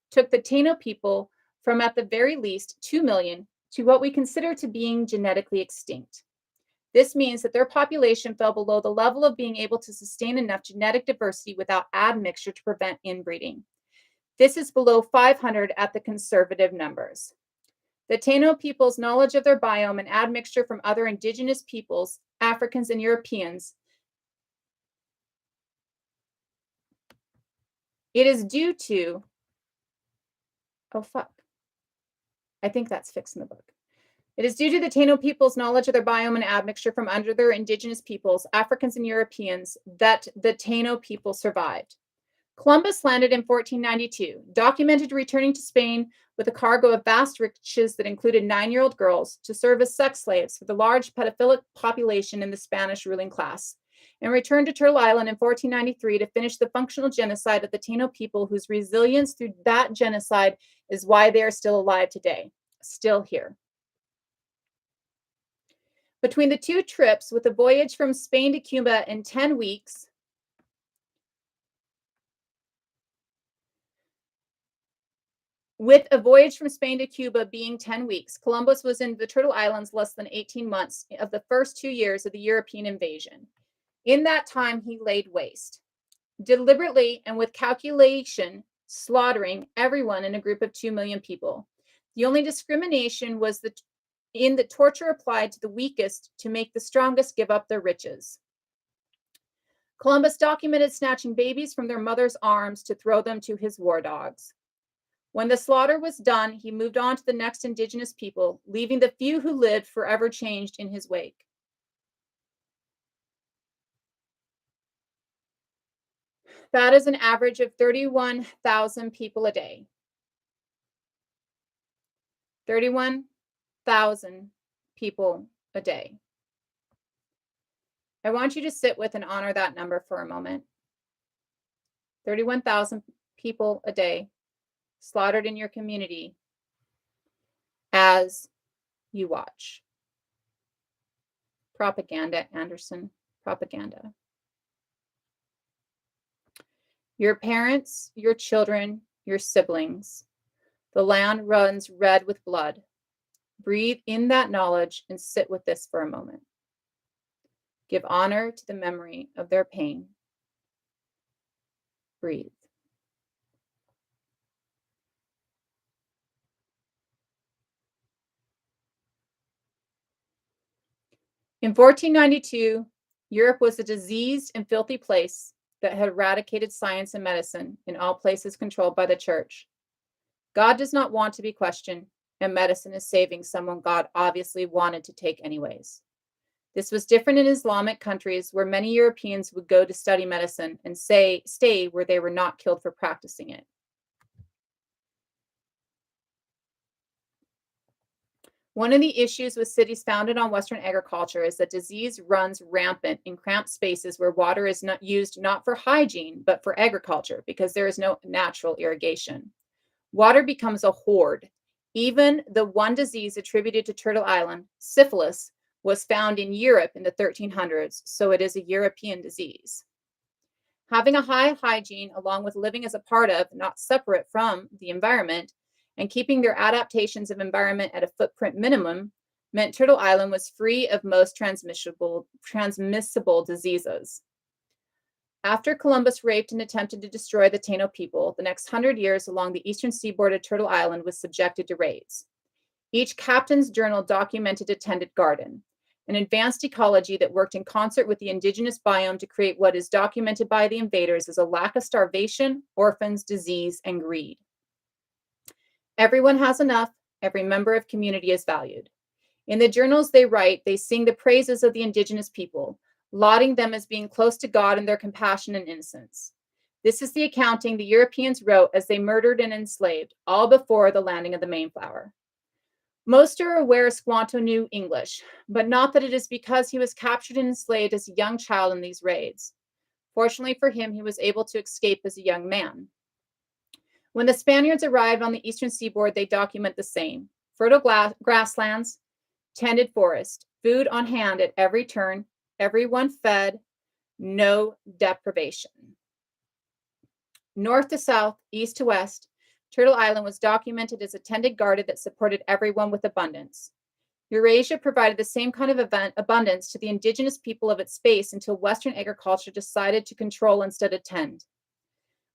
took the Taino people from at the very least 2 million to what we consider to being genetically extinct. This means that their population fell below the level of being able to sustain enough genetic diversity without admixture to prevent inbreeding. This is below 500 at the conservative numbers. The Taino people's knowledge of their biome and admixture from other indigenous peoples, Africans and Europeans, it is due to, oh fuck, I think that's fixed in the book. It is due to the Taino people's knowledge of their biome and admixture from under their indigenous peoples, Africans and Europeans, that the Taino people survived. Columbus landed in 1492, documented returning to Spain with a cargo of vast riches that included 9-year-old girls to serve as sex slaves for the large pedophilic population in the Spanish ruling class, and returned to Turtle Island in 1493 to finish the functional genocide of the Taino people, whose resilience through that genocide is why they are still alive today, still here. Between the two trips, with a voyage from Spain to Cuba in 10 weeks, with a voyage from Spain to Cuba being 10 weeks, Columbus was in the Turtle Islands less than 18 months of the first 2 years of the European invasion. In that time, he laid waste, deliberately and with calculation, slaughtering everyone in a group of 2 million people. The only discrimination was in the torture applied to the weakest to make the strongest give up their riches. Columbus documented snatching babies from their mother's arms to throw them to his war dogs. When the slaughter was done, he moved on to the next indigenous people, leaving the few who lived forever changed in his wake. That is an average of 31,000 people a day. 31,000 people a day. I want you to sit with and honor that number for a moment. 31,000 people a day slaughtered in your community as you watch. Propaganda, Anderson, propaganda. Your parents, your children, your siblings. The land runs red with blood. Breathe in that knowledge and sit with this for a moment. Give honor to the memory of their pain. Breathe. In 1492, Europe was a diseased and filthy place that had eradicated science and medicine in all places controlled by the church. God does not want to be questioned, and medicine is saving someone God obviously wanted to take anyways. This was different in Islamic countries where many Europeans would go to study medicine and stay where they were not killed for practicing it. One of the issues with cities founded on Western agriculture is that disease runs rampant in cramped spaces where water is not used not for hygiene, but for agriculture because there is no natural irrigation. Water becomes a hoard. Even the one disease attributed to Turtle Island, syphilis, was found in Europe in the 1300s, so it is a European disease. Having a high hygiene, along with living as a part of, not separate from, the environment, and keeping their adaptations of environment at a footprint minimum, meant Turtle Island was free of most transmissible diseases. After Columbus raped and attempted to destroy the Taino people, the next 100 years along the eastern seaboard of Turtle Island was subjected to raids. Each captain's journal documented a tended garden, an advanced ecology that worked in concert with the indigenous biome to create what is documented by the invaders as a lack of starvation, orphans, disease, and greed. Everyone has enough. Every member of community is valued. In the journals they write, they sing the praises of the indigenous people, lauding them as being close to God in their compassion and innocence. This is the accounting the Europeans wrote as they murdered and enslaved, all before the landing of the Mayflower. Most are aware Squanto knew English, but not that it is because he was captured and enslaved as a young child in these raids. Fortunately for him, he was able to escape as a young man. When the Spaniards arrived on the eastern seaboard, they document the same. Fertile grasslands, tended forest, food on hand at every turn, everyone fed, no deprivation. North to south, east to west, Turtle Island was documented as a tended garden that supported everyone with abundance. Eurasia provided the same kind of abundance to the indigenous people of its space until Western agriculture decided to control instead of tend.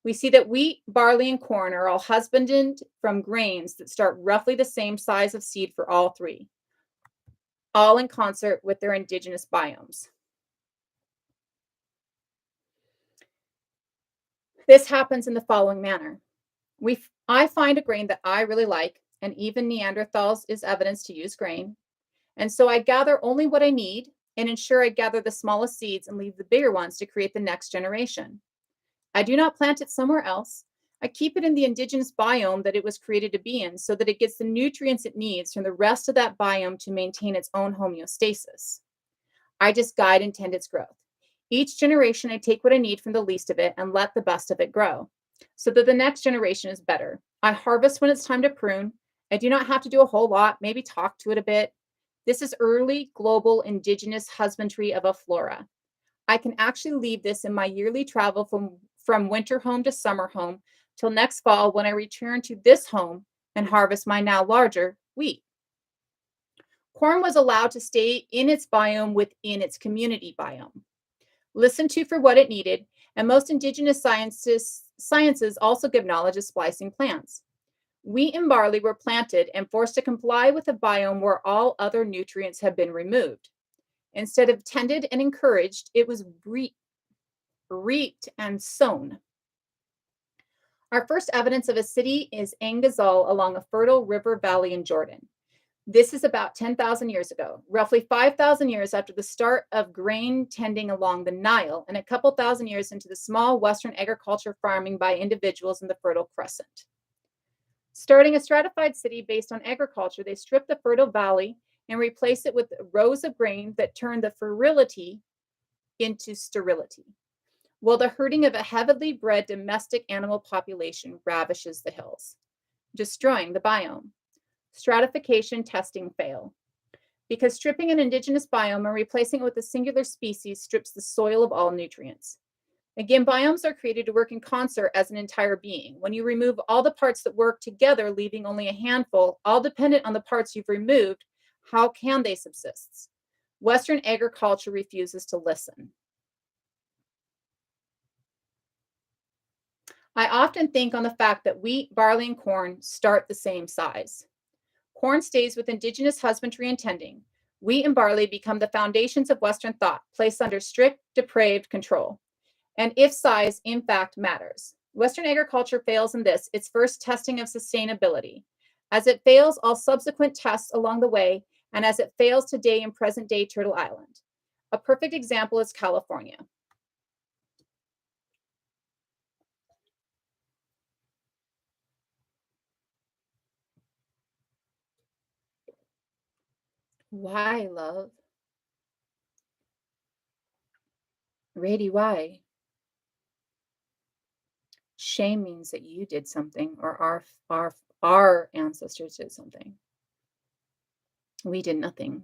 We see that wheat, barley, and corn are all husbanded from grains that start roughly the same size of seed for all three, all in concert with their indigenous biomes. This happens in the following manner. I find a grain that I really like, and even Neanderthals is evidence to use grain. And so I gather only what I need and ensure I gather the smallest seeds and leave the bigger ones to create the next generation. I do not plant it somewhere else. I keep it in the indigenous biome that it was created to be in so that it gets the nutrients it needs from the rest of that biome to maintain its own homeostasis. I just guide and tend its growth. Each generation, I take what I need from the least of it and let the best of it grow so that the next generation is better. I harvest when it's time to prune. I do not have to do a whole lot, maybe talk to it a bit. This is early global indigenous husbandry of a flora. I can actually leave this in my yearly travel from winter home to summer home till next fall when I return to this home and harvest my now larger wheat. Corn was allowed to stay in its biome within its community biome, listened to for what it needed, and most indigenous sciences also give knowledge of splicing plants. Wheat and barley were planted and forced to comply with a biome where all other nutrients have been removed. Instead of tended and encouraged, it was reaped and sown. Our first evidence of a city is Ain Ghazal along a fertile river valley in Jordan. This is about 10,000 years ago, roughly 5,000 years after the start of grain tending along the Nile, and a couple thousand years into the small Western agriculture farming by individuals in the Fertile Crescent. Starting a stratified city based on agriculture, they stripped the fertile valley and replaced it with rows of grain that turned the fertility into sterility, while the herding of a heavily bred domestic animal population ravishes the hills, destroying the biome. Stratification testing fail, because stripping an indigenous biome and replacing it with a singular species strips the soil of all nutrients. Again, biomes are created to work in concert as an entire being. When you remove all the parts that work together, leaving only a handful, all dependent on the parts you've removed, how can they subsist? Western agriculture refuses to listen. I often think on the fact that wheat, barley, and corn start the same size. Corn stays with indigenous husbandry and tending. Wheat and barley become the foundations of Western thought, placed under strict, depraved control. And if size, in fact, matters. Western agriculture fails in this, its first testing of sustainability. As it fails all subsequent tests along the way, and as it fails today in present-day Turtle Island. A perfect example is California. Why, love? Rady, why? Shame means that you did something or our ancestors did something. We did nothing.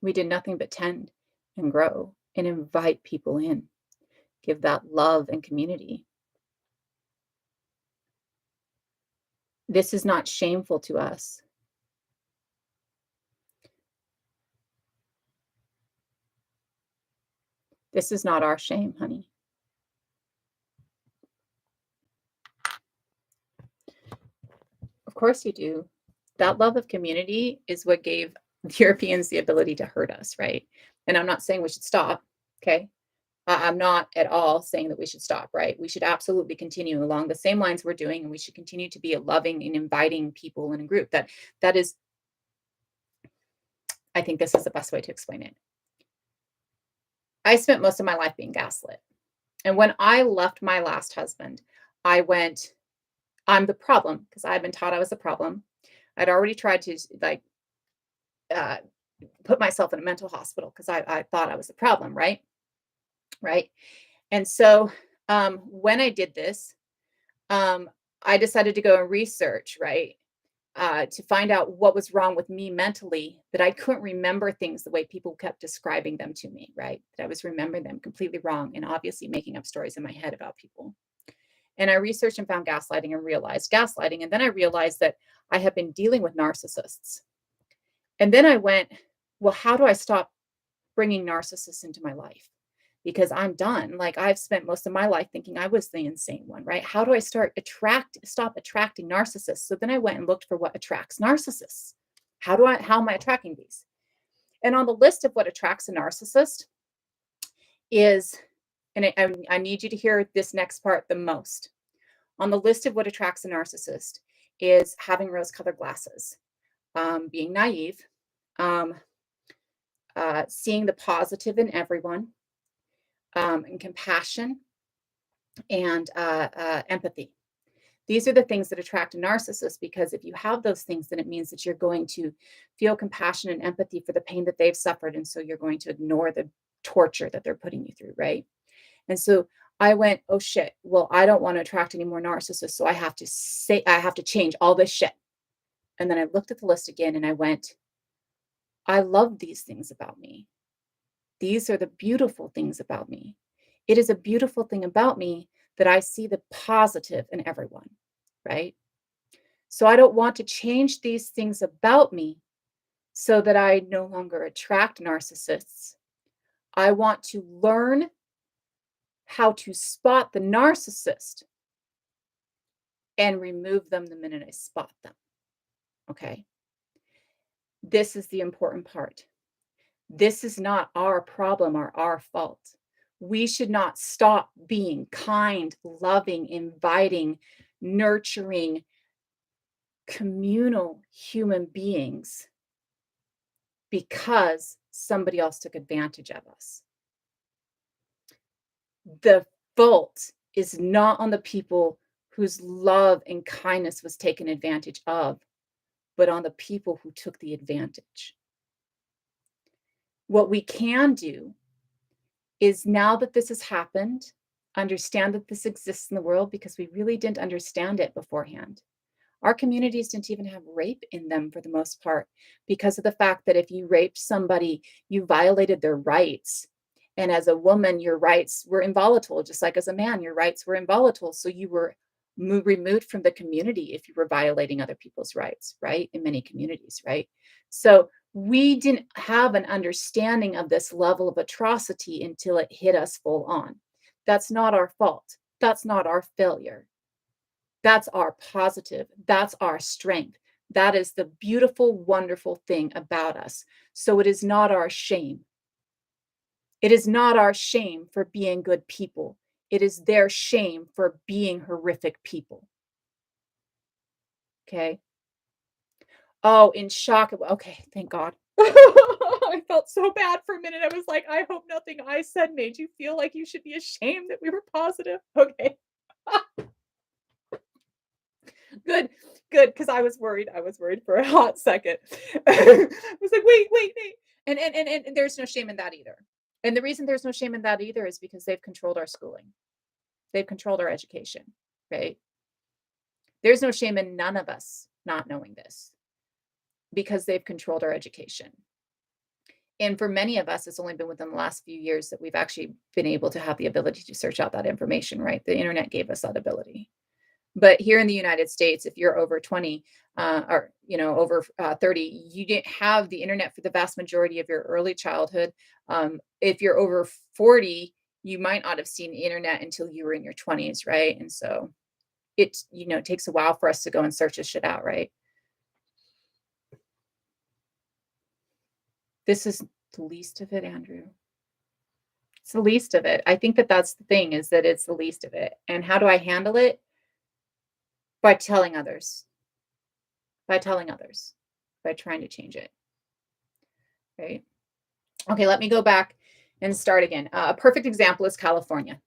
We did nothing but tend and grow and invite people in, give that love and community. This is not shameful to us. This is not our shame, honey. Of course you do. That love of community is what gave the Europeans the ability to hurt us, right? And I'm not saying we should stop, okay? I'm not at all saying that we should stop, right? We should absolutely continue along the same lines we're doing, and we should continue to be a loving and inviting people in a group. That is, I think this is the best way to explain it. I spent most of my life being gaslit. And when I left my last husband, I went, I'm the problem, because I had been taught I was the problem. I'd already tried to put myself in a mental hospital because I thought I was the problem, right? Right. And so when I did this, I decided to go and research, right? To find out what was wrong with me mentally, that I couldn't remember things the way people kept describing them to me, right? That I was remembering them completely wrong and obviously making up stories in my head about people. And I researched and found gaslighting and realized gaslighting. And then I realized that I have been dealing with narcissists. And then I went, well, how do I stop bringing narcissists into my life? Because I'm done. Like, I've spent most of my life thinking I was the insane one, right? How do I stop attracting narcissists? So then I went and looked for what attracts narcissists. How am I attracting these? And on the list of what attracts a narcissist is, and I need you to hear this next part the most. On the list of what attracts a narcissist is having rose-colored glasses, being naive, um, seeing the positive in everyone, and compassion, and empathy. These are the things that attract a narcissist, because if you have those things, then it means that you're going to feel compassion and empathy for the pain that they've suffered. And so you're going to ignore the torture that they're putting you through, right? And so I went, oh shit, well, I don't want to attract any more narcissists. So I have to change all this shit. And then I looked at the list again and I went, I love these things about me. These are the beautiful things about me. It is a beautiful thing about me that I see the positive in everyone, right? So I don't want to change these things about me so that I no longer attract narcissists. I want to learn how to spot the narcissist and remove them the minute I spot them. Okay. This is the important part. This is not our problem or our fault. We should not stop being kind, loving, inviting, nurturing, communal human beings because somebody else took advantage of us. The fault is not on the people whose love and kindness was taken advantage of, but on the people who took the advantage. What we can do is, now that this has happened, understand that this exists in the world, because we really didn't understand it beforehand. Our communities didn't even have rape in them for the most part, because of the fact that if you raped somebody, you violated their rights. And as a woman, your rights were inviolable, just like as a man, your rights were inviolable. So you were removed from the community if you were violating other people's rights, right? In many communities, right? So we didn't have an understanding of this level of atrocity until it hit us full on. That's not our fault. That's not our failure. That's our positive. That's our strength. That is the beautiful, wonderful thing about us. So it is not our shame. It is not our shame for being good people. It is their shame for being horrific people. Okay. Oh, in shock. Okay, thank God. I felt so bad for a minute. I was like, I hope nothing I said made you feel like you should be ashamed that we were positive. Okay. Good, good, because I was worried. I was worried for a hot second. I was like, wait. And there's no shame in that either. And the reason there's no shame in that either is because they've controlled our schooling. They've controlled our education, right? There's no shame in none of us not knowing this, because they've controlled our education. And for many of us, it's only been within the last few years that we've actually been able to have the ability to search out that information, right? The internet gave us that ability. But here in the United States, if you're over 20 or over 30, you didn't have the internet for the vast majority of your early childhood. If you're over 40, you might not have seen the internet until you were in your 20s, right? And so it takes a while for us to go and search this shit out, right? This is the least of it, Andrew. It's the least of it. I think that that's the thing, is that it's the least of it. And how do I handle it? By telling others, by trying to change it, right? Okay, let me go back and start again. A perfect example is California.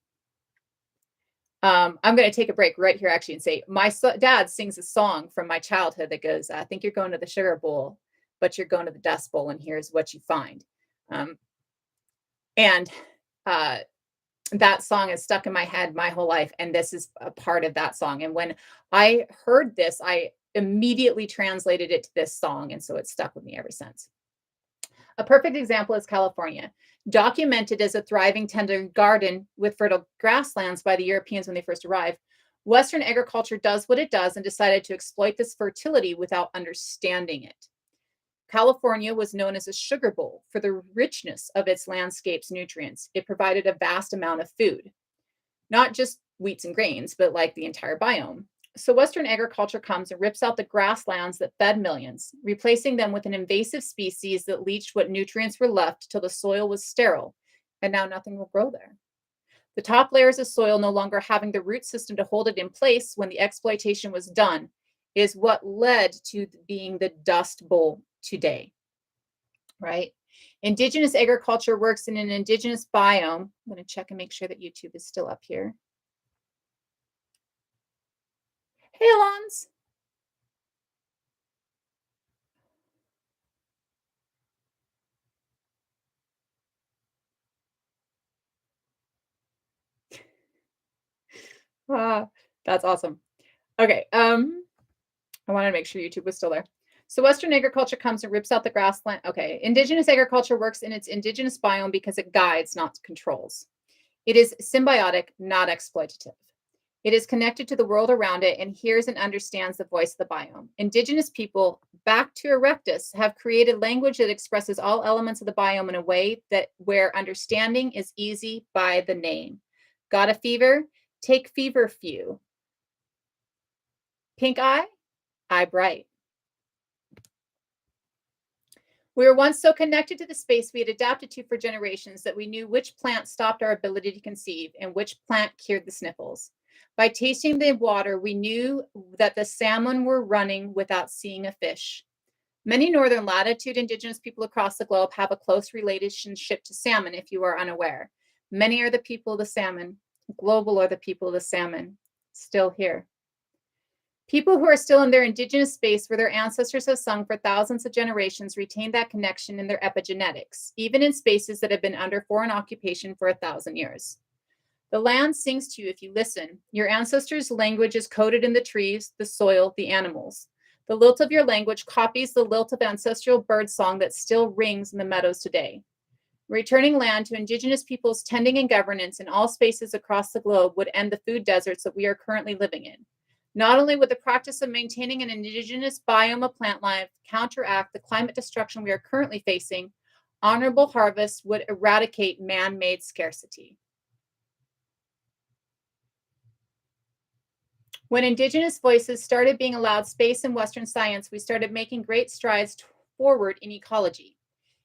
I'm going to take a break right here actually and say, my dad sings a song from my childhood that goes, I think you're going to the Sugar Bowl, but you're going to the Dust Bowl, and here's what you find. And that song is stuck in my head my whole life, and this is a part of that song. And when I heard this, I immediately translated it to this song, and so it's stuck with me ever since. A perfect example is California, documented as a thriving tender garden with fertile grasslands by the Europeans when they first arrived. Western agriculture does what it does and decided to exploit this fertility without understanding it. California was known as a sugar bowl for the richness of its landscape's nutrients. It provided a vast amount of food, not just wheats and grains, but like the entire biome. So Western agriculture comes and rips out the grasslands that fed millions, replacing them with an invasive species that leached what nutrients were left till the soil was sterile, and now nothing will grow there. The top layers of soil no longer having the root system to hold it in place when the exploitation was done is what led to being the Dust Bowl today, right? Indigenous agriculture works in an indigenous biome. I'm going to check and make sure that YouTube is still up here. Hey, Alons. That's awesome. Okay, I wanted to make sure YouTube was still there. So Western agriculture comes and rips out the grassland. Okay, indigenous agriculture works in its indigenous biome because it guides, not controls. It is symbiotic, not exploitative. It is connected to the world around it and hears and understands the voice of the biome. Indigenous people, back to Erectus, have created language that expresses all elements of the biome in a way that where understanding is easy by the name. Got a fever? Take fever few. Pink eye? Eye bright. We were once so connected to the space we had adapted to for generations that we knew which plant stopped our ability to conceive and which plant cured the sniffles. By tasting the water, we knew that the salmon were running without seeing a fish. Many northern latitude indigenous people across the globe have a close relationship to salmon, if you are unaware. Many are the people of the salmon. Global are the people of the salmon. Still here. People who are still in their indigenous space where their ancestors have sung for thousands of generations retain that connection in their epigenetics, even in spaces that have been under foreign occupation for 1,000 years. The land sings to you if you listen. Your ancestors' language is coded in the trees, the soil, the animals. The lilt of your language copies the lilt of ancestral birdsong that still rings in the meadows today. Returning land to indigenous peoples' tending and governance in all spaces across the globe would end the food deserts that we are currently living in. Not only would the practice of maintaining an indigenous biome of plant life counteract the climate destruction we are currently facing, honorable harvest would eradicate man-made scarcity. When indigenous voices started being allowed space in Western science, we started making great strides forward in ecology.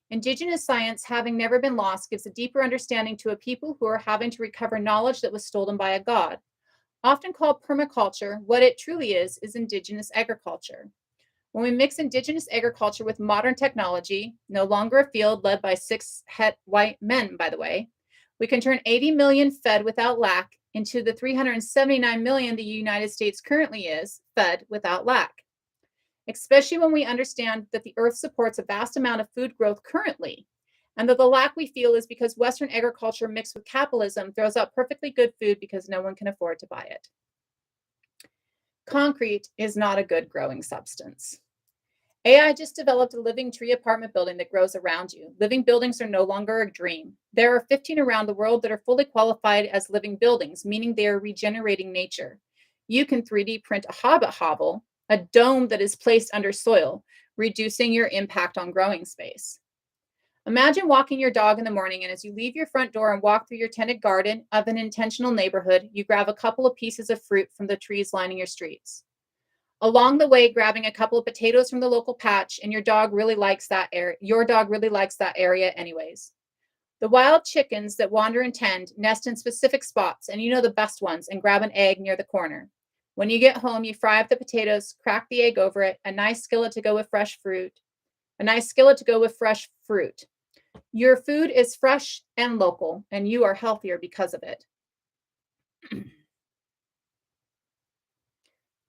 Indigenous science, having never been lost, gives a deeper understanding to a people who are having to recover knowledge that was stolen by a god. Often called permaculture, what it truly is indigenous agriculture. When we mix indigenous agriculture with modern technology, no longer a field led by 6 het white men, by the way, we can turn 80 million fed without lack into the 379 million the United States currently is fed without lack. Especially when we understand that the earth supports a vast amount of food growth currently, and that the lack we feel is because Western agriculture mixed with capitalism throws out perfectly good food because no one can afford to buy it. Concrete is not a good growing substance. AI just developed a living tree apartment building that grows around you. Living buildings are no longer a dream. There are 15 around the world that are fully qualified as living buildings, meaning they are regenerating nature. You can 3D print a hobbit hovel, a dome that is placed under soil, reducing your impact on growing space. Imagine walking your dog in the morning, and as you leave your front door and walk through your tended garden of an intentional neighborhood, you grab a couple of pieces of fruit from the trees lining your streets. Along the way, grabbing a couple of potatoes from the local patch, and your dog really likes that area. Your dog really likes that area anyways. The wild chickens that wander and tend nest in specific spots, and you know the best ones, and grab an egg near the corner. When you get home, you fry up the potatoes, crack the egg over it, a nice skillet to go with fresh fruit. Your food is fresh and local, and you are healthier because of it.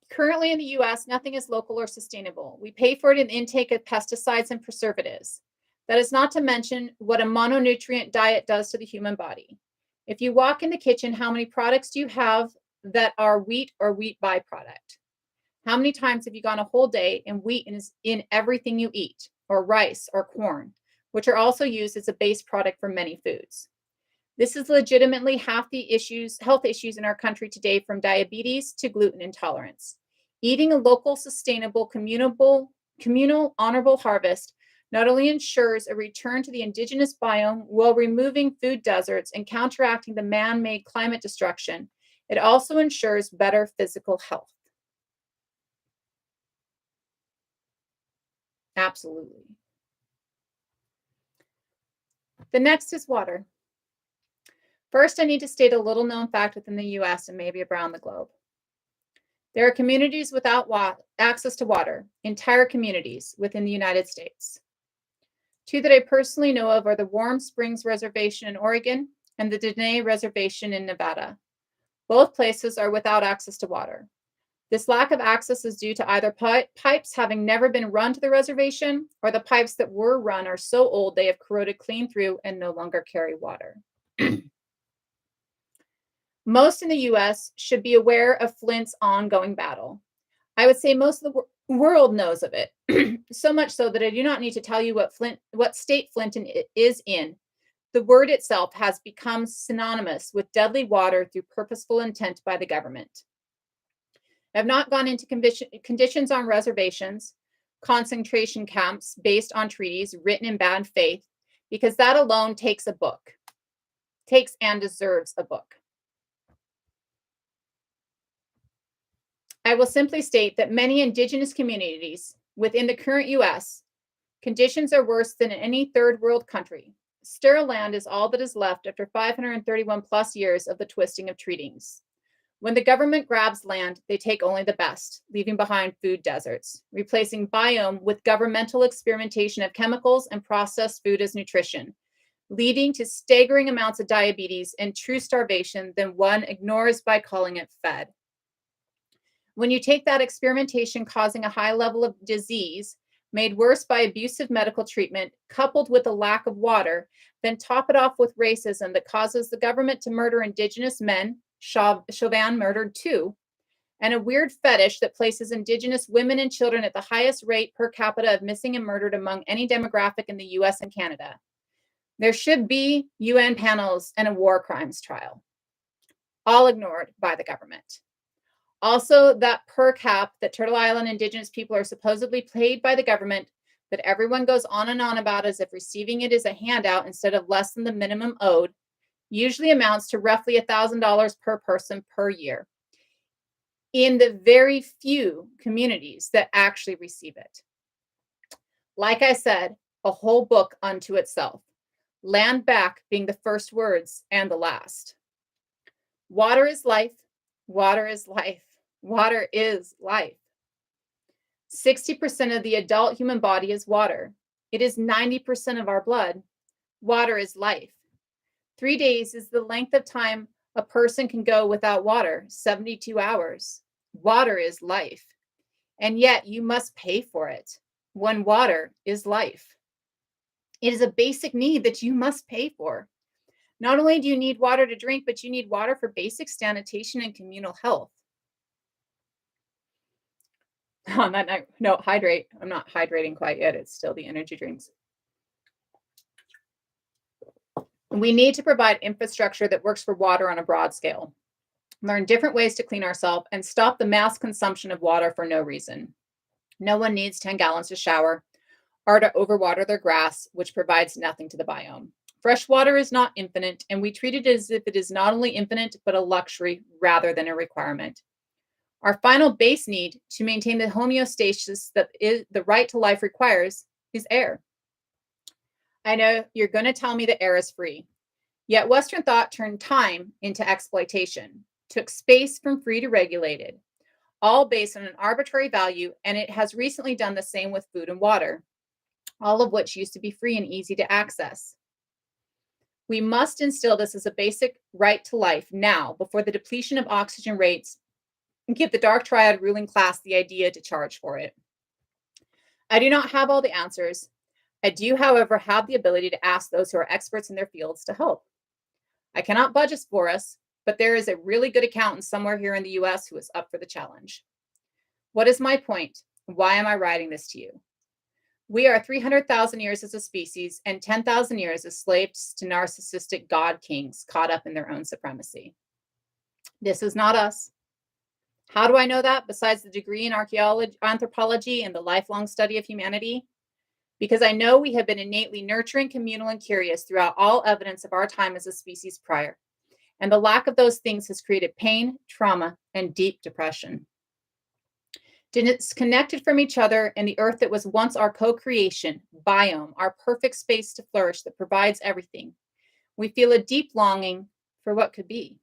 Currently in the US, nothing is local or sustainable. We pay for it in intake of pesticides and preservatives. That is not to mention what a mononutrient diet does to the human body. If you walk in the kitchen, how many products do you have that are wheat or wheat byproduct? How many times have you gone a whole day and wheat is in everything you eat, or rice or corn, which are also used as a base product for many foods? This is legitimately half the health issues in our country today, from diabetes to gluten intolerance. Eating a local, sustainable, communal, honorable harvest not only ensures a return to the indigenous biome while removing food deserts and counteracting the man-made climate destruction, it also ensures better physical health. Absolutely. The next is water. First, I need to state a little known fact within the US and maybe around the globe. There are communities without access to water, entire communities within the United States. Two that I personally know of are the Warm Springs Reservation in Oregon and the Dene Reservation in Nevada. Both places are without access to water. This lack of access is due to either pipes having never been run to the reservation, or the pipes that were run are so old they have corroded clean through and no longer carry water. Most in the US should be aware of Flint's ongoing battle. I would say most of the world knows of it, so much so that I do not need to tell you what state Flint is in. The word itself has become synonymous with deadly water through purposeful intent by the government. I have not gone into conditions on reservations, concentration camps based on treaties written in bad faith, because that alone takes and deserves a book. I will simply state that many indigenous communities within the current US, conditions are worse than in any third world country. Sterile land is all that is left after 531 plus years of the twisting of treaties. When the government grabs land, they take only the best, leaving behind food deserts, replacing biome with governmental experimentation of chemicals and processed food as nutrition, leading to staggering amounts of diabetes and true starvation that one ignores by calling it fed. When you take that experimentation causing a high level of disease, made worse by abusive medical treatment, coupled with a lack of water, then top it off with racism that causes the government to murder indigenous men, Chauvin murdered too, and a weird fetish that places indigenous women and children at the highest rate per capita of missing and murdered among any demographic in the US and Canada. There should be UN panels and a war crimes trial, all ignored by the government. Also, that per cap that Turtle Island Indigenous people are supposedly paid by the government, that everyone goes on and on about as if receiving it is a handout instead of less than the minimum owed, usually amounts to roughly $1,000 per person per year in the very few communities that actually receive it. Like I said, a whole book unto itself. Land back being the first words and the last. Water is life. Water is life. Water is life. 60% of the adult human body is water. It is 90% of our blood. Water is life. 3 days is the length of time a person can go without water, 72 hours. Water is life. And yet you must pay for it when water is life. It is a basic need that you must pay for. Not only do you need water to drink, but you need water for basic sanitation and communal health. On that note, hydrate. I'm not hydrating quite yet. It's still the energy drinks. We need to provide infrastructure that works for water on a broad scale. Learn different ways to clean ourselves and stop the mass consumption of water for no reason. No one needs 10 gallons to shower or to overwater their grass, which provides nothing to the biome. Fresh water is not infinite, and we treat it as if it is not only infinite, but a luxury rather than a requirement. Our final base need to maintain the homeostasis that the right to life requires is air. I know you're going to tell me that air is free, yet Western thought turned time into exploitation, took space from free to regulated, all based on an arbitrary value, and it has recently done the same with food and water, all of which used to be free and easy to access. We must instill this as a basic right to life now before the depletion of oxygen rates and give the dark triad ruling class the idea to charge for it. I do not have all the answers. I do, however, have the ability to ask those who are experts in their fields to help. I cannot budget for us, but there is a really good accountant somewhere here in the US who is up for the challenge. What is my point? Why am I writing this to you? We are 300,000 years as a species and 10,000 years as slaves to narcissistic god kings caught up in their own supremacy. This is not us. How do I know that? Besides the degree in anthropology and the lifelong study of humanity? Because I know we have been innately nurturing, communal, and curious throughout all evidence of our time as a species prior. And the lack of those things has created pain, trauma, and deep depression. Disconnected from each and the earth that was once our co-creation, biome, our perfect space to flourish that provides everything. We feel a deep longing for what could be.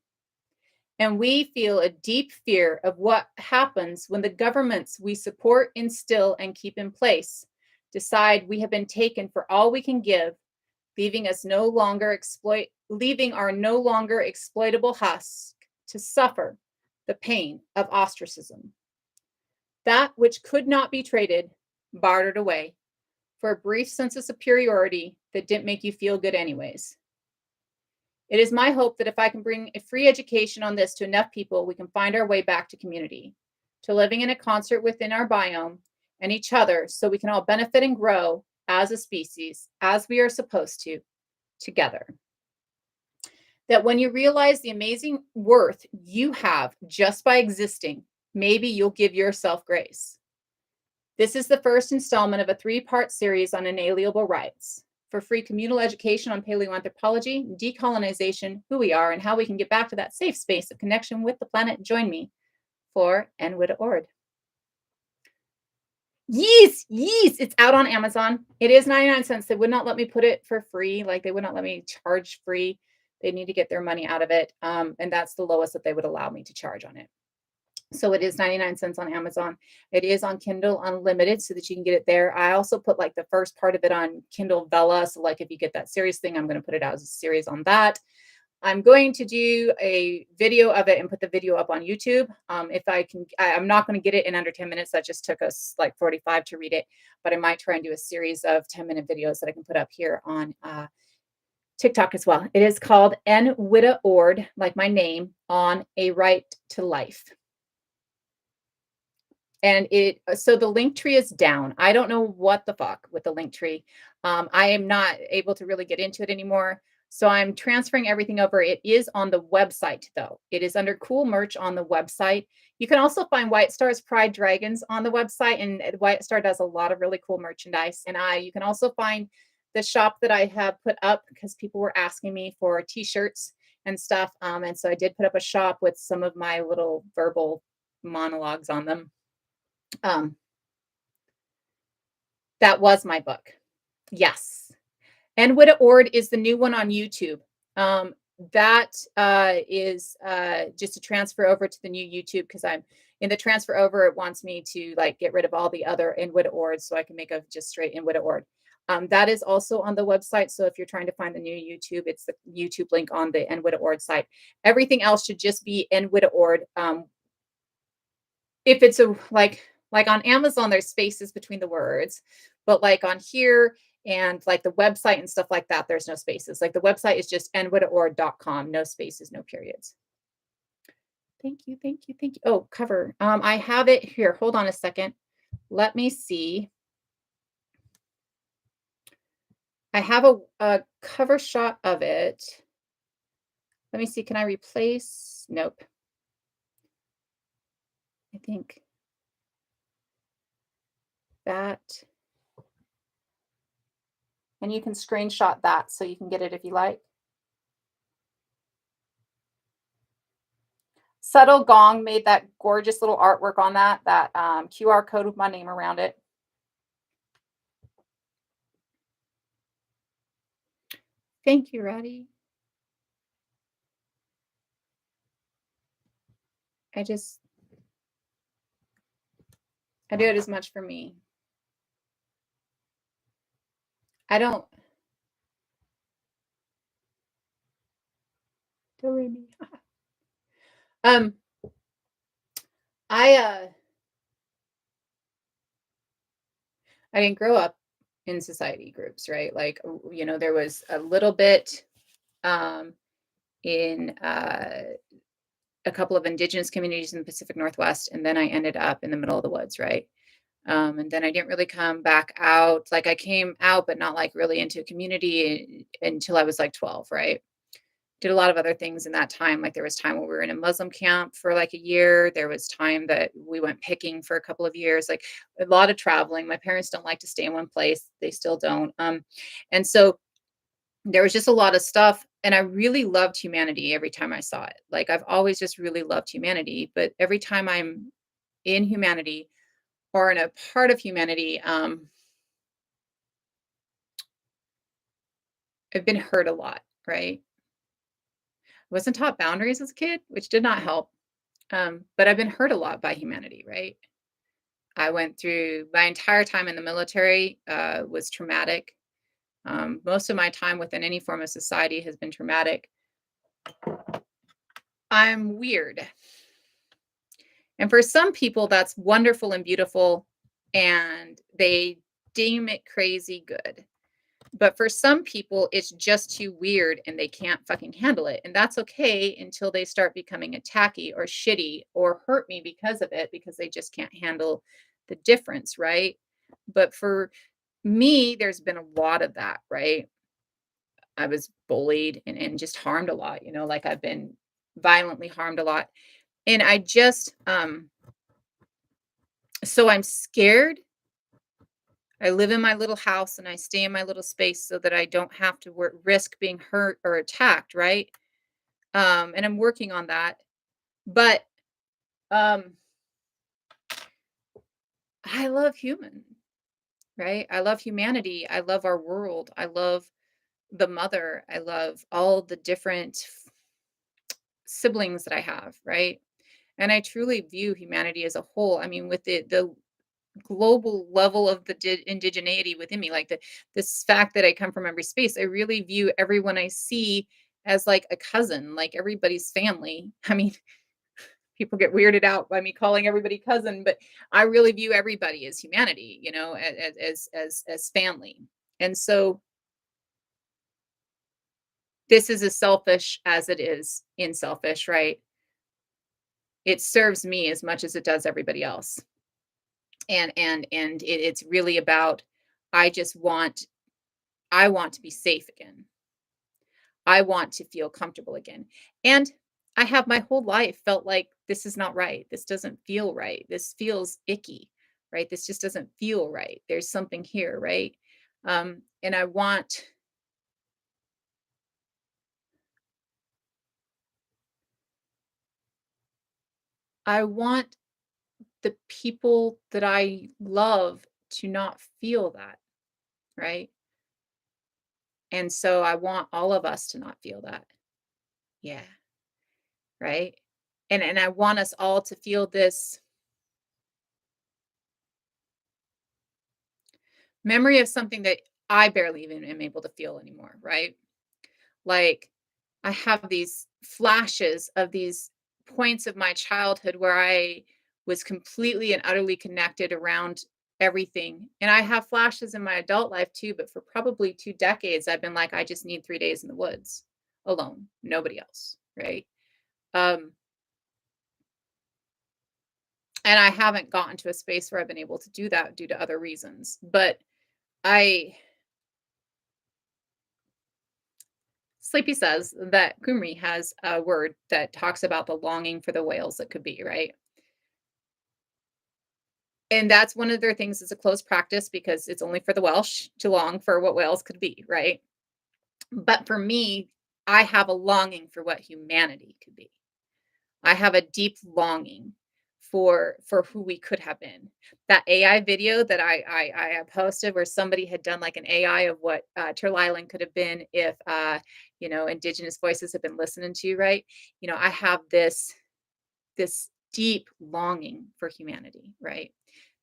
And we feel a deep fear of what happens when the governments we support, instill, and keep in place decide we have been taken for all we can give, leaving our no longer exploitable husk to suffer the pain of ostracism. That which could not be traded, bartered away for a brief sense of superiority that didn't make you feel good anyways. It is my hope that if I can bring a free education on this to enough people, we can find our way back to community, to living in a concert within our biome and each other so we can all benefit and grow as a species, as we are supposed to, together. That when you realize the amazing worth you have just by existing, maybe you'll give yourself grace. This is the first installment of a 3-part series on inalienable rights. For free communal education on paleoanthropology, decolonization, who we are, and how we can get back to that safe space of connection with the planet, join me for Widda Ord. Yes, it's out on Amazon. It is 99 cents. They would not let me put it for free. Like, they would not let me charge free. They need to get their money out of it. And that's the lowest that they would allow me to charge on it. So it is 99 cents on Amazon. It is on Kindle Unlimited so that you can get it there. I also put like the first part of it on Kindle Vella. So like if you get that series thing, I'm going to put it out as a series on that. I'm going to do a video of it and put the video up on YouTube. If I can, I'm not going to get it in under 10 minutes. That just took us like 45 to read it, but I might try and do a series of 10-minute videos that I can put up here on TikTok as well. It is called Widda Ord, like my name, on a right to life. And so the link tree is down. I don't know what the fuck with the link tree. I am not able to really get into it anymore. So I'm transferring everything over. It is on the website though. It is under cool merch on the website. You can also find White Star's Pride Dragons on the website, and White Star does a lot of really cool merchandise. And you can also find the shop that I have put up because people were asking me for t-shirts and stuff. And so I did put up a shop with some of my little verbal monologues on them. That was my book. Yes. And Widda Ord is the new one on YouTube. That is just a transfer over to the new YouTube because I'm in the transfer over. It wants me to like get rid of all the other Widda Ord so I can make a just straight Widda Ord. That is also on the website. So if you're trying to find the new YouTube, it's the YouTube link on the Widda Ord site. Everything else should just be Widda Ord. If it's like on Amazon, there's spaces between the words, but like on here and like the website and stuff like that, there's no spaces. Like the website is just nwiddaord.com, no spaces, no periods. Thank you. Oh, cover. I have it here. Hold on a second. Let me see. I have a cover shot of it. Let me see. Can I replace? Nope. I think that. And you can screenshot that so you can get it if you like. Subtle Gong made that gorgeous little artwork on that QR code with my name around it. Thank you, Ratty. I do it as much for me. I don't. I didn't grow up in society groups, right? Like, you know, there was a little bit in a couple of indigenous communities in the Pacific Northwest, and then I ended up in the middle of the woods, right? And then I didn't really come back out. Like I came out, but not like really into a community until I was like 12, right? Did a lot of other things in that time. Like there was time where we were in a Muslim camp for like a year. There was time that we went picking for a couple of years, like a lot of traveling. My parents don't like to stay in one place. They still don't. And so there was just a lot of stuff. And I really loved humanity every time I saw it. Like I've always just really loved humanity. But every time I'm in humanity or in a part of humanity, I've been hurt a lot, right? Wasn't taught boundaries as a kid, which did not help. But I've been hurt a lot by humanity, right? I went through my entire time in the military was traumatic. Most of my time within any form of society has been traumatic. I'm weird. And for some people, that's wonderful and beautiful, and they deem it crazy good. But for some people, it's just too weird and they can't fucking handle it. And that's okay until they start becoming attacky or shitty or hurt me because of it, because they just can't handle the difference, right? But for me, there's been a lot of that, right? I was bullied and just harmed a lot, like I've been violently harmed a lot. And I just, so I'm scared. I live in my little house and I stay in my little space so that I don't have to risk being hurt or attacked, right? And I'm working on that. But um, I love human, right? I love humanity. I love our world. I love the mother. I love all the different siblings that I have, right? And I truly view humanity as a whole. I mean, with the global level of the indigeneity within me, like this fact that I come from every space, I really view everyone I see as like a cousin, like everybody's family. I mean, people get weirded out by me calling everybody cousin, but I really view everybody as humanity, as family. And so this is as selfish as it is selfish, right? It serves me as much as it does everybody else. And it's really about, I just want I want to be safe again. I want to feel comfortable again. And I have my whole life felt like this is not right. This doesn't feel right. This feels icky, right? This just doesn't feel right. There's something here, right? And I want the people that I love to not feel that, right? And so I want all of us to not feel that. Yeah, right? And I want us all to feel this memory of something that I barely even am able to feel anymore, right? Like I have these flashes of these points of my childhood where I was completely and utterly connected around everything. And I have flashes in my adult life too, but for probably 2 decades, I've been like, I just need 3 days in the woods alone, nobody else, right? Um, and I haven't gotten to a space where I've been able to do that due to other reasons. But I Sleepy says that Kumri has a word that talks about the longing for the whales that could be, right? And that's one of their things is a closed practice because it's only for the Welsh to long for what whales could be, right? But for me, I have a longing for what humanity could be. I have a deep longing for who we could have been. That AI video that I had posted where somebody had done like an AI of what Turtle Island could have been if indigenous voices had been listening to, right? I have this deep longing for humanity, right?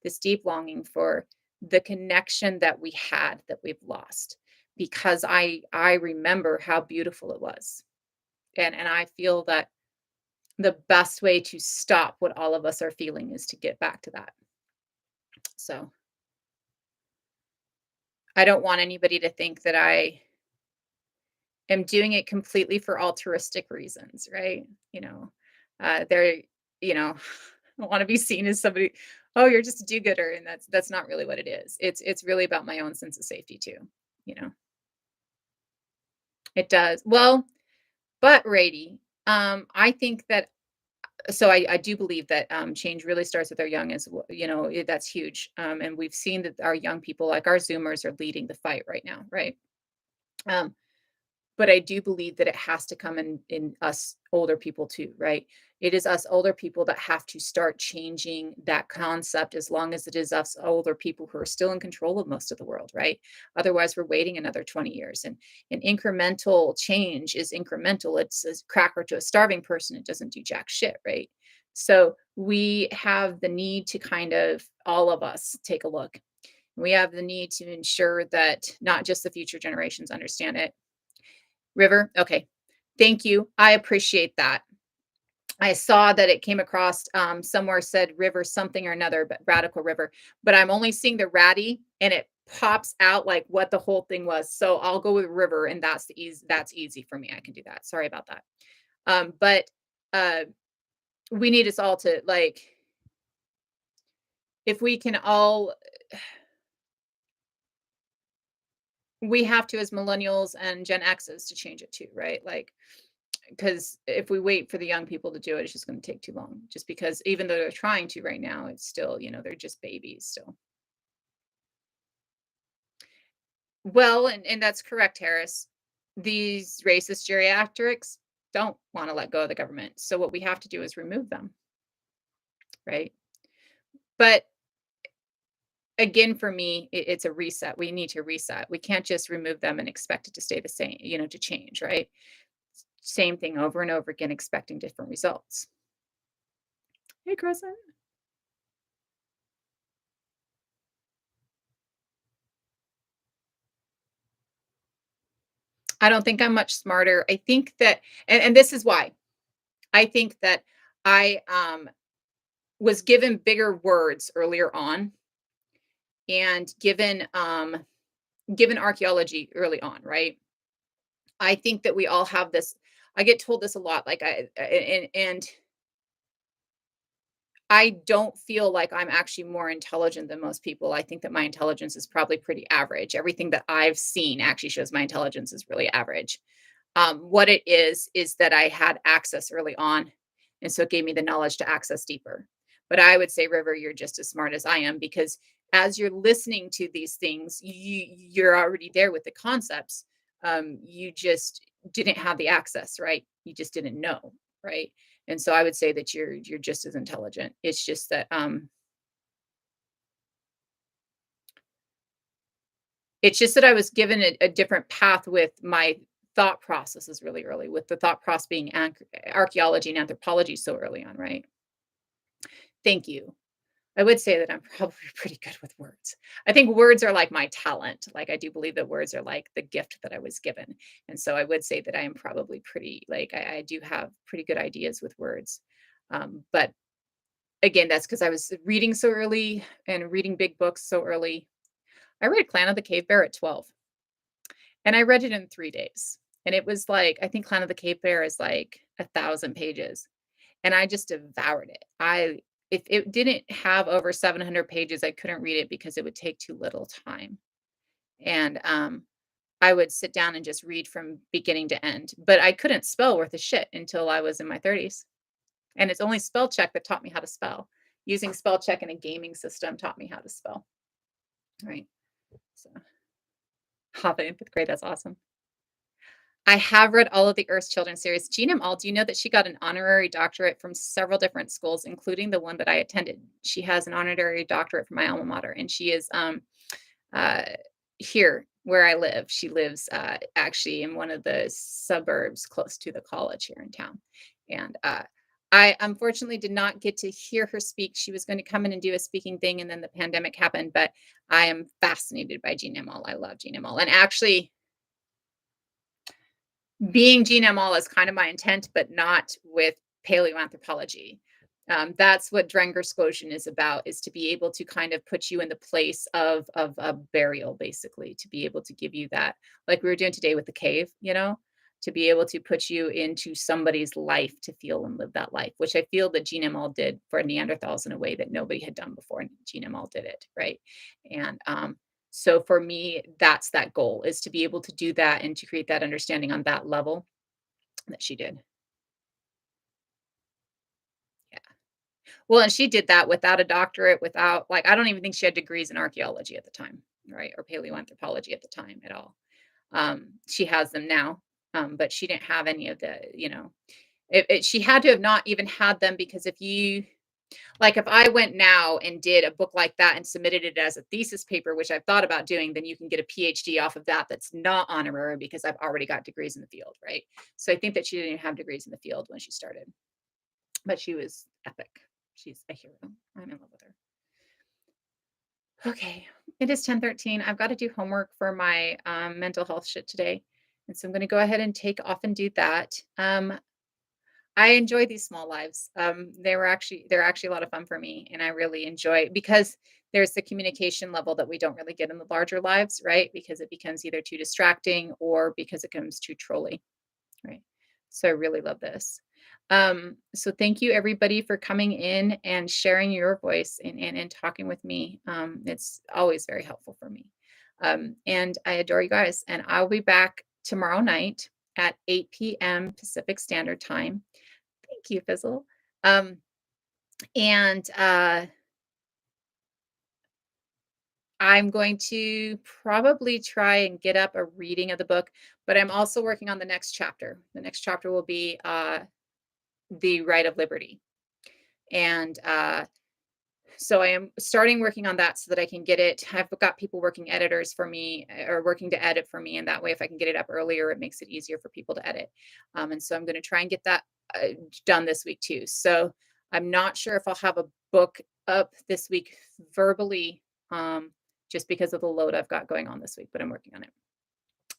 This deep longing for the connection that we had that we've lost because I remember how beautiful it was. And I feel that the best way to stop what all of us are feeling is to get back to that. So I don't want anybody to think that I am doing it completely for altruistic reasons, right? They're, I don't want to be seen as somebody. Oh, you're just a do-gooder, and that's not really what it is. It's really about my own sense of safety too, you know? It does. Well, but Rady, I think that so I do believe that change really starts with our young as well. That's huge. And we've seen that our young people, like our Zoomers, are leading the fight right now, right? Um, but I do believe that it has to come in us older people too, right? It is us older people that have to start changing that concept as long as it is us older people who are still in control of most of the world, right? Otherwise, we're waiting another 20 years. And incremental change is incremental. It's a cracker to a starving person. It doesn't do jack shit, right? So we have the need to kind of all of us take a look. We have the need to ensure that not just the future generations understand it. River? Okay. Thank you. I appreciate that. I saw that it came across somewhere said river something or another, but radical river. But I'm only seeing the ratty and it pops out like what the whole thing was. So I'll go with river and that's easy for me. I can do that. Sorry about that. But uh we need us all to like if we can all we have to as millennials and Gen X's to change it too, right? Like because if we wait for the young people to do it, it's just going to take too long. Just because even though they're trying to right now, it's still, they're just babies still. Well, and that's correct, Harris. These racist geriatrics don't want to let go of the government. So what we have to do is remove them, right? But again, for me, it's a reset. We need to reset. We can't just remove them and expect it to stay the same, to change, right? Same thing over and over again, expecting different results. Hey, Crescent. I don't think I'm much smarter. I think that, and this is why I think that I was given bigger words earlier on and given archaeology early on, right? I think that we all have this. I get told this a lot, like and I don't feel like I'm actually more intelligent than most people. I think that my intelligence is probably pretty average. Everything that I've seen actually shows my intelligence is really average. What it is that I had access early on, and so it gave me the knowledge to access deeper. But I would say, River, you're just as smart as I am because as you're listening to these things, you're already there with the concepts. You just didn't have the access, right? You just didn't know, right? And so I would say that you're just as intelligent. It's just that I was given a different path with my thought processes really early, with the thought process being archaeology and anthropology so early on, right? Thank you. I would say that I'm probably pretty good with words. I think words are like my talent. Like I do believe that words are like the gift that I was given. And so I would say that I am probably pretty like I do have pretty good ideas with words. But again, that's because I was reading so early and reading big books so early. I read Clan of the Cave Bear at 12. And I read it in 3 days. And it was like, I think Clan of the Cape Bear is like 1,000 pages. And I just devoured it. If it didn't have over 700 pages, I couldn't read it because it would take too little time. And I would sit down and just read from beginning to end. But I couldn't spell worth a shit until I was in my 30s. And it's only spell check that taught me how to spell. Using spell check in a gaming system taught me how to spell. Right. So Hava in 5th grade, that's awesome. I have read all of the Earth's Children series. Gina Mall, do you know that she got an honorary doctorate from several different schools, including the one that I attended? She has an honorary doctorate from my alma mater, and she is uh, here where I live. She lives actually in one of the suburbs close to the college here in town. And I unfortunately did not get to hear her speak. She was going to come in and do a speaking thing, and then the pandemic happened. But I am fascinated by Gina Mall. I love Gina Mall. And actually, being GNML is kind of my intent, but not with paleoanthropology. That's what Drengersklosion is about, is to be able to kind of put you in the place of a burial, basically, to be able to give you that, like we were doing today with the cave, to be able to put you into somebody's life to feel and live that life, which I feel that Gene Amal did for Neanderthals in a way that nobody had done before. And Gene Amal did it, right? And so for me, that's that goal, is to be able to do that and to create that understanding on that level that she did. Yeah. Well, and she did that without a doctorate, without, like, I don't even think she had degrees in archaeology at the time, right? Or paleoanthropology at the time at all. She has them now, but she didn't have any of the, she had to have not even had them, because if you, like, if I went now and did a book like that and submitted it as a thesis paper, which I've thought about doing, then you can get a PhD off of that. That's not honorary because I've already got degrees in the field, right? So I think that she didn't even have degrees in the field when she started, but she was epic. She's a hero. I'm in love with her. Okay, it is 10:13. I've got to do homework for my mental health shit today. And so I'm going to go ahead and take off and do that. I enjoy these small lives. They're actually a lot of fun for me, and I really enjoy, because there's the communication level that we don't really get in the larger lives, right? Because it becomes either too distracting or because it becomes too trolly, right? So I really love this. So thank you everybody for coming in and sharing your voice and talking with me. It's always very helpful for me. And I adore you guys. And I'll be back tomorrow night at 8 p.m. Pacific Standard Time. Thank you, Fizzle. And I'm going to probably try and get up a reading of the book, but I'm also working on the next chapter. The next chapter will be the right of liberty. And so I am starting working on that so that I can get it. I've got people working editors for me, or working to edit for me. And that way, if I can get it up earlier, it makes it easier for people to edit. And so I'm going to try and get that done this week too. So I'm not sure if I'll have a book up this week verbally, just because of the load I've got going on this week, but I'm working on it.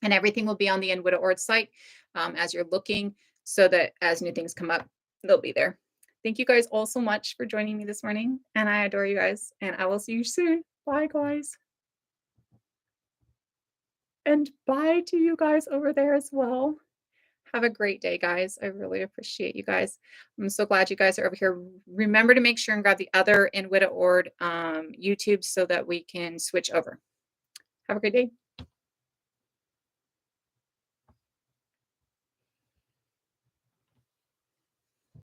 And everything will be on the Widda Ord site as you're looking, so that as new things come up, they'll be there. Thank you guys all so much for joining me this morning, and I adore you guys, and I will see you soon. Bye, guys. And bye to you guys over there as well. Have a great day, guys. I really appreciate you guys. I'm so glad you guys are over here. Remember to make sure and grab the other Widda Ord YouTube so that we can switch over. Have a great day.